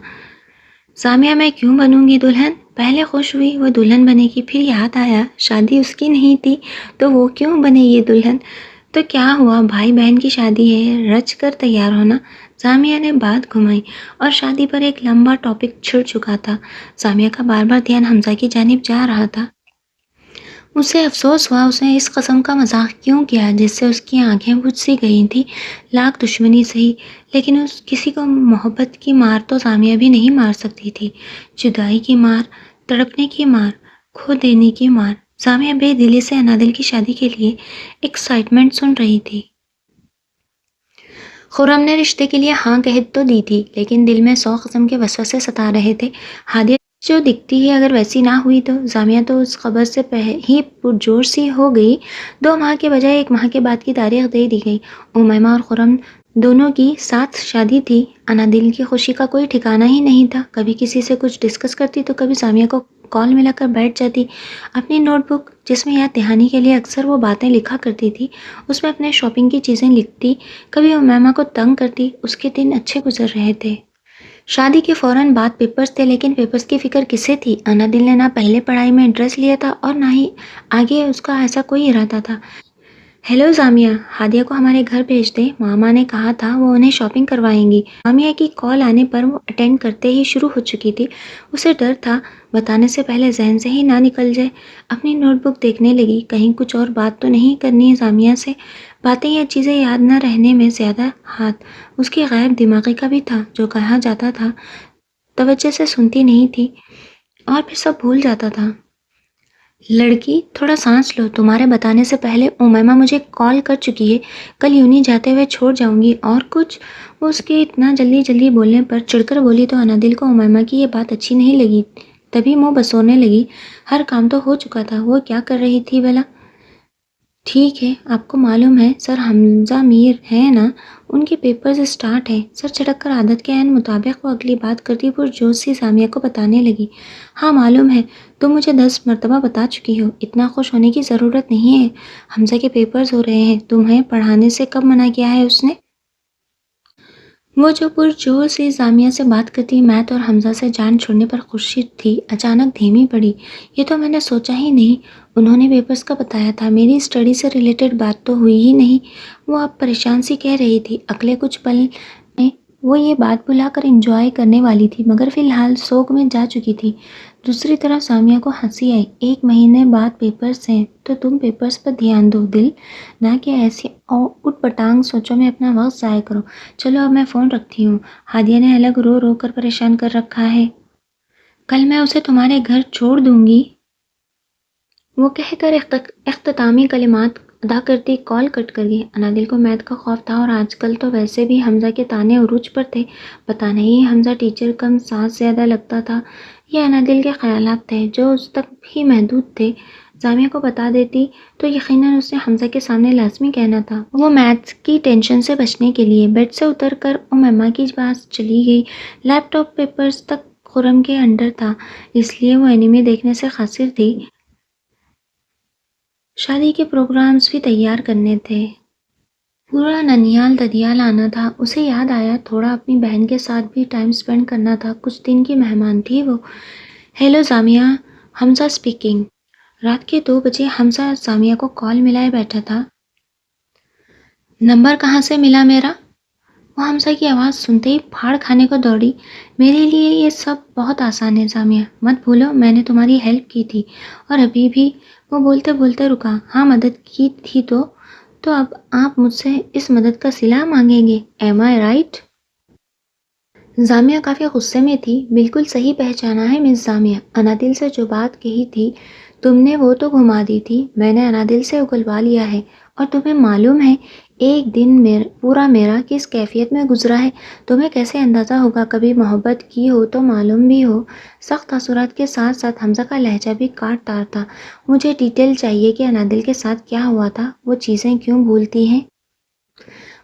زامیہ میں کیوں بنوں گی دلہن؟ پہلے خوش ہوئی وہ دلہن بنے گی، پھر یاد آیا شادی اس کی نہیں تھی تو وہ کیوں بنے گی دلہن؟ تو کیا ہوا، بھائی بہن کی شادی ہے، رچ کر تیار ہونا۔ زامیہ نے بات گھمائی اور شادی پر ایک لمبا ٹاپک چھڑ چکا تھا۔ زامیہ کا بار بار دھیان حمزہ کی جانب جا رہا تھا۔ اسے افسوس ہوا اس نے اس قسم کا مذاق کیوں کیا جس سے اس کی آنکھیں بجھ سی گئی تھیں۔ لاکھ دشمنی سہی، لیکن اس کسی کو محبت کی مار تو زامیہ بھی نہیں مار سکتی تھی۔ جدائی کی مار، تڑپنے کی مار، کھو دینے کی مار۔ زامیہ بے دلی سے انادل کی شادی کے لیے ایکسائٹمنٹ سن رہی تھی۔ خرم نے رشتے کے لیے ہاں کہہ تو دی تھی، لیکن دل میں 100 قسم کے وسوسے ستا رہے تھے۔ ہادیہ جو دکھتی ہے اگر ویسی نہ ہوئی تو؟ زامیہ تو اس خبر سے ہی پرجوش سی ہو گئی۔ 2 ماہ کے بجائے 1 ماہ کے بعد کی تاریخ دے دی گئی۔ امیمہ اور خرم دونوں کی ساتھ شادی تھی۔ انادل کی خوشی کا کوئی ٹھکانہ ہی نہیں تھا، کبھی کسی سے کچھ ڈسکس کرتی تو کبھی زامیہ کو کال ملا کر بیٹھ جاتی۔ اپنی نوٹ بک جس میں یاد دہانی کے لیے اکثر وہ باتیں لکھا کرتی تھی، اس میں اپنے شاپنگ کی چیزیں لکھتی، کبھی امیمہ کو تنگ کرتی۔ اس کے دن اچھے گزر رہے تھے۔ شادی کے فوراً بعد پیپرز تھے، لیکن پیپرز کی فکر کسے تھی؟ انادل نے نہ پہلے پڑھائی میں انٹرسٹ لیا تھا اور نہ ہی آگے اس کا ایسا کوئی ارادہ تھا۔ ہیلو زامیہ، ہادیہ کو ہمارے گھر بھیج دیں، ماما نے کہا تھا وہ انہیں شاپنگ کروائیں گی۔ زامیہ کی کال آنے پر وہ اٹینڈ کرتے ہی شروع ہو چکی تھی۔ اسے ڈر تھا بتانے سے پہلے ذہن سے ہی نہ نکل جائے۔ اپنی نوٹ بک دیکھنے لگی، کہیں کچھ اور بات تو نہیں کرنی زامیہ سے۔ باتیں یا چیزیں یاد نہ رہنے میں زیادہ ہاتھ اس کی غیر دماغی کا بھی تھا، جو کہا جاتا تھا توجہ سے سنتی نہیں تھی اور پھر سب بھول جاتا تھا۔ لڑکی تھوڑا سانس لو، تمہارے بتانے سے پہلے امیمہ مجھے کال کر چکی ہے، کل یونی جاتے ہوئے چھوڑ جاؤں گی۔ اور کچھ؟ وہ اس کے اتنا جلدی بولنے پر چڑھ کر بولی تو انادل کو امیمہ کی یہ بات اچھی نہیں لگی، تبھی منہ بسورنے لگی۔ ہر کام تو ہو چکا تھا، وہ کیا کر رہی تھی بھلا؟ ٹھیک ہے، آپ کو معلوم ہے سر حمزہ میر ہیں نا، ان کے پیپرز اسٹارٹ ہیں۔ سر چٹک کر عادت کے عین مطابق وہ اگلی بات کرتی پرجوش سی زامیہ کو بتانے لگی۔ ہاں معلوم ہے، تم مجھے 10 مرتبہ بتا چکی ہو، اتنا خوش ہونے کی ضرورت نہیں ہے۔ حمزہ کے پیپرز ہو رہے ہیں، تمہیں پڑھانے سے کب منع کیا ہے اس نے؟ وہ جو پرجوش سے زامیہ سے بات کرتی میت اور حمزہ سے جان چھوڑنے پر خوشی تھی، اچانک دھیمی پڑی۔ یہ تو میں نے سوچا ہی نہیں، انہوں نے پیپرز کا بتایا تھا، میری اسٹڈی سے ریلیٹڈ بات تو ہوئی ہی نہیں۔ وہ اب پریشان سی کہہ رہی تھی۔ اگلے کچھ پل میں وہ یہ بات بھلا کر انجوائے کرنے والی تھی، مگر فی الحال سوگ میں جا چکی تھی۔ دوسری طرف زامیہ کو ہنسی آئی۔ 1 مہینے بعد پیپرز ہیں تو تم پیپرز پر دھیان دو دل، نہ کہ ایسی اٹ پٹانگ سوچوں میں اپنا وقت ضائع کرو۔ چلو اب میں فون رکھتی ہوں، ہادیہ نے الگ رو رو کر پریشان کر رکھا ہے۔ کل میں اسے تمہارے گھر چھوڑ دوں گی۔ وہ کہہ کر اختتامی کلمات ادا کرتی کال کٹ کر گئی۔ انادل کو میتھ کا خوف تھا اور آج کل تو ویسے بھی حمزہ کے طعنے عروج پر تھے۔ پتہ نہیں حمزہ ٹیچر کم سانس زیادہ لگتا تھا یہ انادل کے خیالات تھے جو اس تک ہی محدود تھے۔ جامعہ کو بتا دیتی تو یقیناً اسے حمزہ کے سامنے لازمی کہنا تھا۔ وہ میتھس کی ٹینشن سے بچنے کے لیے بیڈ سے اتر کر امّا کی پاس چلی گئی۔ لیپ ٹاپ پیپرز تک خرم کے انڈر تھا، اس لیے وہ اینیمے دیکھنے سے قاصر تھی۔ شادی کے پروگرامز بھی تیار کرنے تھے۔ پورا ننیال ددیال آنا تھا۔ اسے یاد آیا تھوڑا اپنی بہن کے ساتھ بھی ٹائم سپینڈ کرنا تھا۔ کچھ دن کی مہمان تھی وہ۔ ہیلو جامعہ، حمزہ اسپیکنگ۔ رات کے 2 بجے حمزہ جامعہ کو کال ملائے بیٹھا تھا۔ نمبر کہاں سے ملا میرا؟ وہ حمزہ کی آواز سنتے ہی پھاڑ کھانے کو دوڑی۔ میرے لیے یہ سب بہت آسان ہے جامعہ، مت بھولو میں نے تمہاری ہیلپ کی تھی اور ابھی بھی۔ وہ بولتے بولتے رکا۔ ہاں مدد کی تھی تو اب آپ مجھ سے اس مدد کا صلہ مانگیں گے، ایم آئی رائٹ؟ جامعہ کافی غصے میں تھی۔ بالکل صحیح پہچانا ہے مس جامعہ، انادل سے جو بات کہی تھی تم نے وہ تو گھما دی تھی، میں نے انادل سے اگلوا لیا ہے۔ اور تمہیں معلوم ہے ایک دن پورا میرا کس کیفیت میں گزرا ہے؟ تمہیں کیسے اندازہ ہوگا، کبھی محبت کی ہو تو معلوم بھی ہو۔ سخت تاثرات کے ساتھ ساتھ حمزہ کا لہجہ بھی کاٹ تار تھا۔ مجھے ڈیٹیل چاہیے کہ انادل کے ساتھ کیا ہوا تھا، وہ چیزیں کیوں بھولتی ہیں؟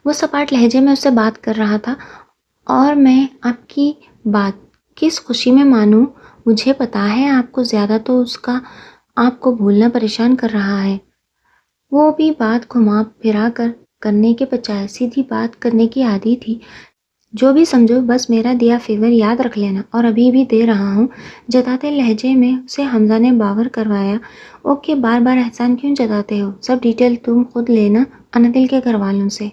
وہ سپاٹ لہجے میں اس سے بات کر رہا تھا۔ اور میں آپ کی بات کس خوشی میں مانوں؟ مجھے پتا ہے آپ کو زیادہ تو اس کا آپ کو بھولنا پریشان کر رہا ہے۔ وہ بھی بات گھما پھرا کر کرنے کے بجائے سیدھی بات کرنے کی عادی تھی۔ جو بھی سمجھو بس میرا دیا فیور یاد رکھ لینا، اور ابھی بھی دے رہا ہوں۔ جتاتے لہجے میں اسے حمزہ نے باور کروایا۔ اوکے، بار بار احسان کیوں جتاتے ہو؟ سب ڈیٹیل تم خود لینا انادل کے گھر والوں سے۔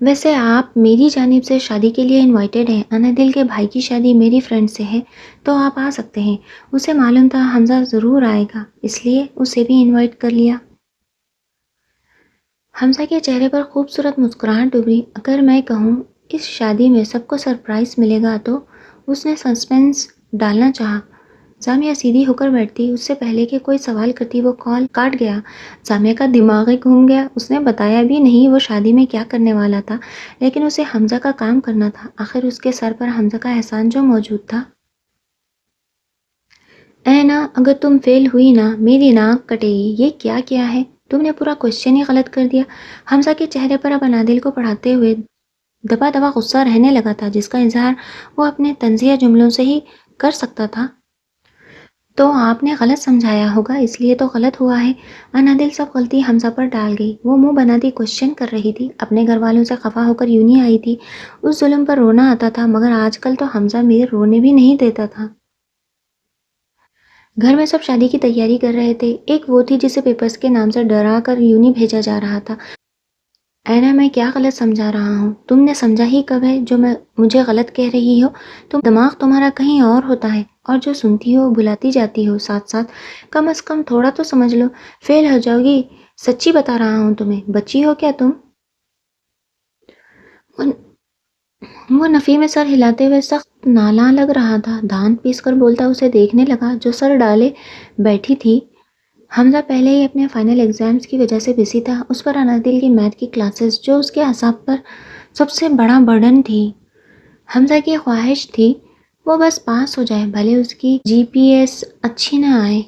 ویسے آپ میری جانب سے شادی کے لیے انوائٹڈ ہیں۔ انادل کے بھائی کی شادی میری فرینڈ سے ہے تو آپ آ سکتے ہیں۔ اسے معلوم تھا حمزہ ضرور آئے گا، اس لیے اسے بھی انوائٹ کر لیا۔ حمزہ کے چہرے پر خوبصورت مسکراہٹ ابھری۔ اگر میں کہوں اس شادی میں سب کو سرپرائز ملے گا تو؟ اس نے سسپینس ڈالنا چاہا۔ جامعہ سیدھی ہو کر بیٹھتی، اس سے پہلے کہ کوئی سوال کرتی وہ کال کاٹ گیا۔ جامعہ کا دماغ ہی گھوم گیا۔ اس نے بتایا بھی نہیں وہ شادی میں کیا کرنے والا تھا، لیکن اسے حمزہ کا کام کرنا تھا۔ آخر اس کے سر پر حمزہ کا احسان جو موجود تھا۔ اے نا، اگر تم فیل ہوئی نا میری ناک کٹے گی۔ یہ کیا کیا ہے؟ تم نے پورا کوشچن ہی غلط کر دیا۔ حمزہ کے چہرے پر اب انادل کو پڑھاتے ہوئے دبا دبا غصہ رہنے لگا تھا، جس کا اظہار وہ اپنے طنزیہ جملوں سے ہی کر سکتا تھا۔ تو آپ نے غلط سمجھایا ہوگا، اس لیے تو غلط ہوا ہے۔ انادل سب غلطی حمزہ پر ڈال گئی۔ وہ منہ بناتی کوشچن کر رہی تھی، اپنے گھر والوں سے خفا ہو کر یوں نہیں آئی تھی۔ اس ظلم پر رونا آتا تھا، مگر آج کل تو حمزہ میر رونے بھی نہیں دیتا تھا۔ گھر میں سب شادی کی تیاری کر رہے تھے۔ ایک وہ تھی جسے پیپرز کے نام سے ڈرا کر یونی بھیجا جا رہا تھا۔ اینا، میں کیا غلط سمجھا رہا ہوں؟ تم نے سمجھا ہی کب ہے جو مجھے غلط کہہ رہی ہو؟ دماغ تمہارا کہیں اور ہوتا ہے، اور جو سنتی ہو بھلاتی جاتی ہو ساتھ ساتھ۔ کم از کم تھوڑا تو سمجھ لو، فیل ہو جاؤ گی۔ سچی بتا رہا ہوں تمہیں، بچی ہو کیا تم؟ وہ نفی میں سر ہلاتے ہوئے سخت نالاں لگ رہا تھا۔ دانت پیس کر بولتا اسے دیکھنے لگا جو سر ڈالے بیٹھی تھی۔ حمزہ پہلے ہی اپنے فائنل ایگزامز کی وجہ سے بزی تھا۔ اس پر انادل کی میتھ کی کلاسز جو اس کے اعصاب پر سب سے بڑا برڈن تھی۔ حمزہ کی خواہش تھی وہ بس پاس ہو جائے، بھلے اس کی جی پی ایس اچھی نہ آئے،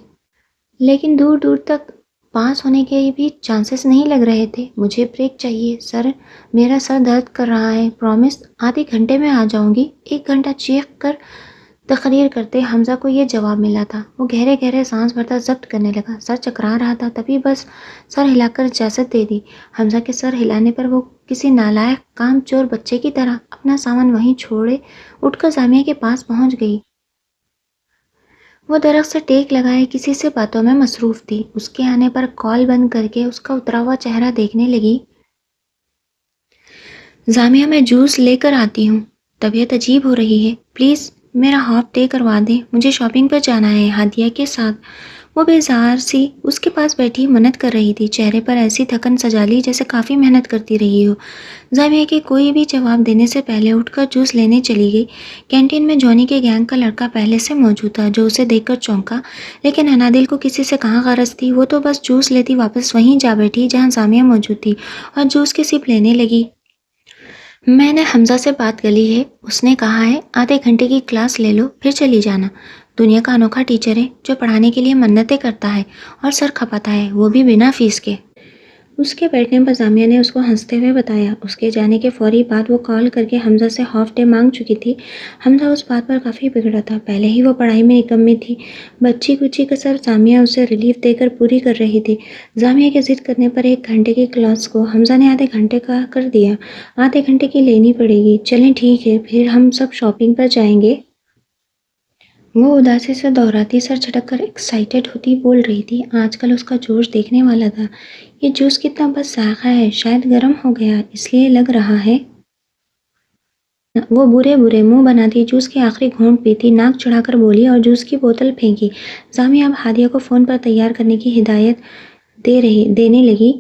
لیکن دور دور تک پاس ہونے کے بھی چانسز نہیں لگ رہے تھے۔ مجھے بریک چاہیے سر، میرا سر درد کر رہا ہے، پرومس آدھے گھنٹے میں آ جاؤں گی۔ 1 گھنٹہ چیخ کر تقریر کرتے حمزہ کو یہ جواب ملا تھا۔ وہ گہرے گہرے سانس بھرتا ضبط کرنے لگا، سر چکرا رہا تھا، تبھی بس سر ہلا کر اجازت دے دی۔ حمزہ کے سر ہلانے پر وہ کسی نالائق کام چور بچے کی طرح اپنا سامان وہیں چھوڑے اٹھ کر جامعہ کے پاس پہنچ گئی۔ وہ درخت سے ٹیک لگائے کسی سے باتوں میں مصروف تھی۔ اس کے آنے پر کال بند کر کے اس کا اترا ہوا چہرہ دیکھنے لگی۔ جامعہ، میں جوس لے کر آتی ہوں، طبیعت عجیب ہو رہی ہے، پلیز میرا ہاف ڈے کروا دیں، مجھے شاپنگ پر جانا ہے ہادیہ کے ساتھ۔ وہ بیزار سی اس کے پاس بیٹھی منت کر رہی تھی، چہرے پر ایسی تھکن سجا لی جیسے کافی محنت کرتی رہی ہو۔ زاویہ کے کوئی بھی جواب دینے سے پہلے اٹھ کر جوس لینے چلی گئی۔ کینٹین میں جونی کے گینگ کا لڑکا پہلے سے موجود تھا جو اسے دیکھ کر چونکا، لیکن انادل کو کسی سے کہاں غرض تھی، وہ تو بس جوس لیتی واپس وہیں جا بیٹھی جہاں زامیہ موجود تھی اور جوس کی سپ لینے لگی۔ میں نے حمزہ سے بات کر لی ہے، اس نے کہا ہے آدھے گھنٹے کی کلاس لے لو پھر چلی جانا۔ دنیا کا انوکھا ٹیچر ہے جو پڑھانے کے لیے منتیں کرتا ہے اور سر کھپاتا ہے، وہ بھی بنا فیس کے۔ اس کے بیٹھنے پر زامیہ نے اس کو ہنستے ہوئے بتایا۔ اس کے جانے کے فوری بعد وہ کال کر کے حمزہ سے ہاف ڈے مانگ چکی تھی۔ حمزہ اس بات پر کافی بگڑا تھا، پہلے ہی وہ پڑھائی میں نکمی تھی۔ بچی کچی کسر زامیہ اسے ریلیف دے کر پوری کر رہی تھی۔ زامیہ کے ضد کرنے پر 1 گھنٹے کی کلاس کو حمزہ نے آدھے گھنٹے کا کر دیا۔ آدھے گھنٹے کی لینی پڑے گی، چلیں ٹھیک ہے، پھر ہم سب شاپنگ پر جائیں گے۔ وہ اداسی سے دوہراتی سر جھٹک کر ایکسائٹیڈ ہوتی بول رہی تھی۔ آج کل اس کا جوش دیکھنے والا تھا۔ یہ جوس کتنا بس ذائقہ ہے، شاید گرم ہو گیا اس لیے لگ رہا ہے۔ وہ برے برے منہ بناتی جوس کی آخری گھونٹ پیتی، ناک چڑھا کر بولی اور جوس کی بوتل پھینکی۔ زامیہ اب ہادیہ کو فون پر تیار کرنے کی ہدایت دینے لگی۔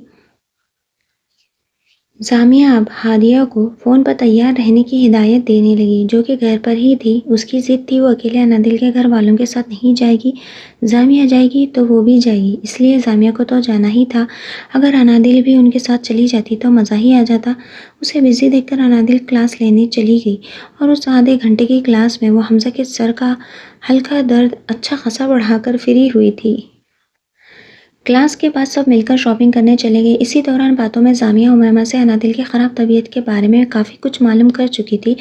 زامیہ اب ہادیہ کو فون پر تیار رہنے کی ہدایت دینے لگی، جو کہ گھر پر ہی تھی۔ اس کی ضد تھی وہ اکیلے انادل کے گھر والوں کے ساتھ نہیں جائے گی۔ زامیہ جائے گی تو وہ بھی جائے گی، اس لیے زامیہ کو تو جانا ہی تھا۔ اگر انادل بھی ان کے ساتھ چلی جاتی تو مزہ ہی آ جاتا۔ اسے بزی دیکھ کر انادل کلاس لینے چلی گئی اور اس آدھے گھنٹے کی کلاس میں وہ حمزہ کے سر کا ہلکا درد اچھا خاصا بڑھا کر فری ہوئی تھی۔ کلاس کے بعد سب مل کر شاپنگ کرنے چلے گئے۔ اسی دوران باتوں میں زامیہ امیمہ سے انادل کی خراب طبیعت کے بارے میں کافی کچھ معلوم کر چکی تھی۔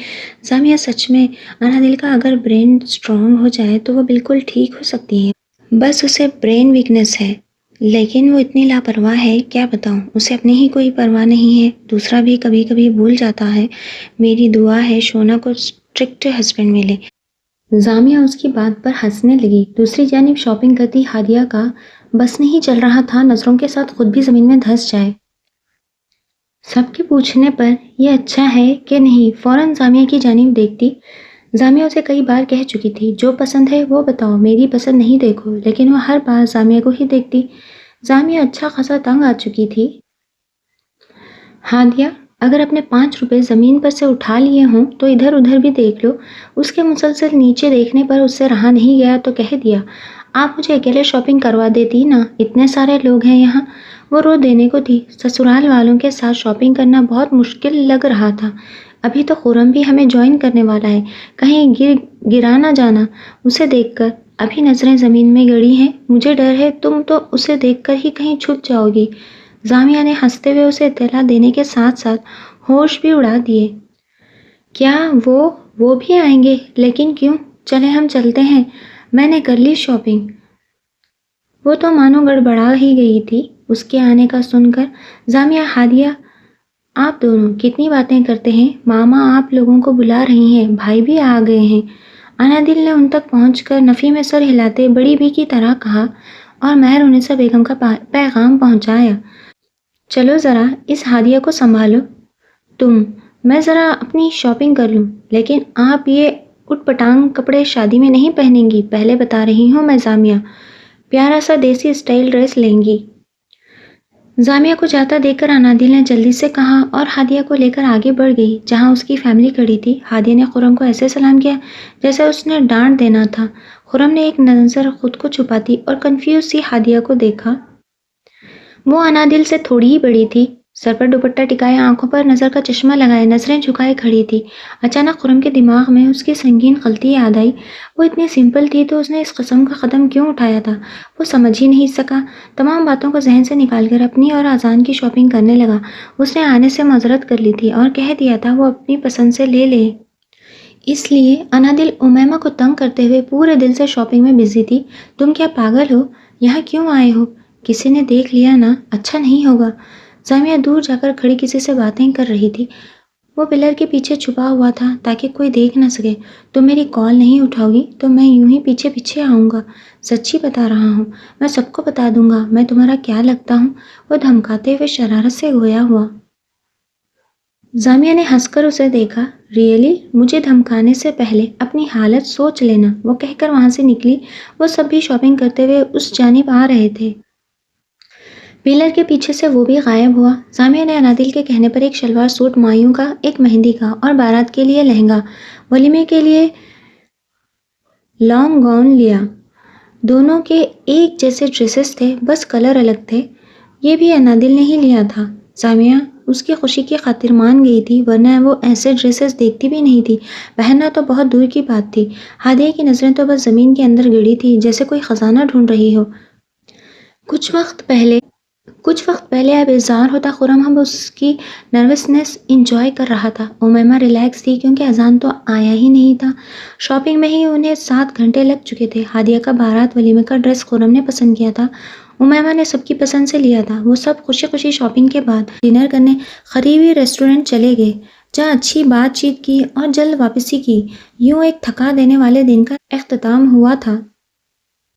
زامیہ سچ میں انادل کا اگر برین سٹرونگ ہو جائے تو وہ بالکل ٹھیک ہو سکتی ہے، بس اسے برین ویکنس ہے، لیکن وہ اتنی لاپرواہ ہے کیا بتاؤں، اسے اپنی ہی کوئی پرواہ نہیں ہے۔ دوسرا بھی کبھی کبھی بھول جاتا ہے۔ میری دعا ہے شونا کو اسٹرکٹ ہسبینڈ ملے۔ زامیہ اس کی بات پر ہنسنے لگی۔ دوسری جانب شاپنگ کرتی ہادیہ کا بس نہیں چل رہا تھا نظروں کے ساتھ خود بھی زمین میں دھنس جائے۔ سب کے پوچھنے پر یہ اچھا ہے کہ نہیں فوراً زامیہ کی جانب دیکھتی۔ زامیہ اسے کئی بار کہہ چکی تھی جو پسند ہے وہ بتاؤ، میری پسند نہیں دیکھو، لیکن وہ ہر بار زامیہ کو ہی دیکھتی۔ زامیہ اچھا خاصا تنگ آ چکی تھی۔ ہادیہ اگر اپنے 5 روپے زمین پر سے اٹھا لیے ہوں تو ادھر ادھر بھی دیکھ لو۔ اس کے مسلسل نیچے دیکھنے پر اس سے رہا نہیں گیا تو کہہ دیا، آپ مجھے اکیلے شاپنگ کروا دیتی نا، اتنے سارے لوگ ہیں یہاں۔ وہ رو دینے کو تھی۔ سسرال والوں کے ساتھ شاپنگ کرنا بہت مشکل لگ رہا تھا۔ ابھی تو خرم بھی ہمیں جوائن کرنے والا ہے، کہیں گرا نہ جانا اسے دیکھ کر۔ ابھی نظریں زمین میں گڑی ہیں، مجھے ڈر ہے تم تو اسے دیکھ کر ہی کہیں چھپ جاؤ گی۔ زامیہ نے ہنستے ہوئے اسے اطلاع دینے کے ساتھ ساتھ ہوش بھی اڑا دیے۔ کیا وہ بھی آئیں گے؟ لیکن کیوں؟ چلیں ہم چلتے ہیں، میں نے کر لی شاپنگ۔ وہ تو مانو گڑبڑا ہی گئی تھی اس کے آنے کا سن کر۔ زامیہ ہادیہ آپ دونوں کتنی باتیں کرتے ہیں، ماما آپ لوگوں کو بلا رہی ہیں، بھائی بھی آ گئے ہیں۔ انادل نے ان تک پہنچ کر نفی میں سر ہلاتے بڑی بھی کی طرح کہا اور مہر انیسہ بیگم کا پیغام پہنچایا۔ چلو ذرا اس ہادیہ کو سنبھالو میں ذرا اپنی شاپنگ کر لوں، لیکن آپ یہ اٹ پٹانگ کپڑے شادی میں نہیں پہنیں گی، پہلے بتا رہی ہوں میں۔ زامیہ پیارا سا دیسی اسٹائل ڈریس لیں گی۔ زامیہ کو جاتا دیکھ کر انادل نے جلدی سے کہا اور ہادیہ کو لے کر آگے بڑھ گئی جہاں اس کی فیملی کھڑی تھی۔ ہادیہ نے خرم کو ایسے سلام کیا جیسے اس نے ڈانٹ دینا تھا۔ خرم نے ایک نظر خود کو چھپاتی اور کنفیوز سی ہادیہ کو دیکھا۔ وہ انادل سے تھوڑی ہی بڑی تھی، سر پر دوپٹہ ٹکائے، آنکھوں پر نظر کا چشمہ لگائے، نظریں جھکائے کھڑی تھی۔ اچانک خرم کے دماغ میں اس کی سنگین غلطی یاد آئی۔ وہ اتنی سمپل تھی تو اس نے اس قسم کا قدم کیوں اٹھایا تھا؟ وہ سمجھ ہی نہیں سکا۔ تمام باتوں کو ذہن سے نکال کر اپنی اور اذان کی شاپنگ کرنے لگا۔ اس نے آنے سے معذرت کر لی تھی اور کہہ دیا تھا وہ اپنی پسند سے لے لے۔ اس لیے انادل امیمہ کو تنگ کرتے ہوئے پورے دل سے شاپنگ میں بزی تھی۔ تم کیا پاگل ہو؟ یہاں کیوں آئے ہو؟ کسی نے دیکھ لیا نا، اچھا نہیں ہوگا۔ زامیہ دور جا کر کھڑی کسی سے باتیں کر رہی تھی۔ وہ پلر کے پیچھے چھپا ہوا تھا تاکہ کوئی دیکھ نہ سکے۔ تم میری کال نہیں اٹھاؤ گی تو میں یوں ہی پیچھے پیچھے آؤں گا، سچی بتا رہا ہوں، میں سب کو بتا دوں گا میں تمہارا کیا لگتا ہوں۔ وہ دھمکاتے ہوئے شرارت سے گویا ہوا۔ زامیہ نے ہنس کر اسے دیکھا۔ ریئلی؟ مجھے دھمکانے سے پہلے اپنی حالت سوچ لینا، وہ کہہ کر وہاں سے نکلی۔ وہ سب بھی شاپنگ کرتے ہوئے اس جانب آ رہے تھے۔ پلر کے پیچھے سے وہ بھی غائب ہوا۔ زامیہ نے انادل کے کہنے پر ایک شلوار سوٹ مایوں کا، ایک مہندی کا اور بارات کے لیے لہنگا، ولیمے کے لیے لانگ گاؤن لیا۔ دونوں کے ایک جیسے ڈریسز تھے، بس کلر الگ تھے۔ یہ بھی انادل نے ہی لیا تھا۔ زامیہ اس کی خوشی کی خاطر مان گئی تھی، ورنہ وہ ایسے ڈریسز دیکھتی بھی نہیں تھی۔ پہننا تو بہت دور کی بات تھی۔ ہادیہ کی نظریں تو بس زمین کے اندر گڑی تھی، جیسے کوئی خزانہ ڈھونڈ رہی ہو۔ کچھ وقت پہلے اب اظہار ہوتا خرم اب اس کی نروسنس انجوائے کر رہا تھا۔ امیمہ ریلیکس تھی کیونکہ اذان تو آیا ہی نہیں تھا۔ شاپنگ میں ہی انہیں 7 گھنٹے لگ چکے تھے۔ ہادیہ کا بارات ولیمے کا ڈریس خرم نے پسند کیا تھا، امیمہ نے سب کی پسند سے لیا تھا۔ وہ سب خوشی خوشی شاپنگ کے بعد ڈنر کرنے قریبی ریسٹورنٹ چلے گئے، جہاں اچھی بات چیت کی اور جلد واپسی کی۔ یوں ایک تھکا دینے والے دن کا اختتام ہوا تھا۔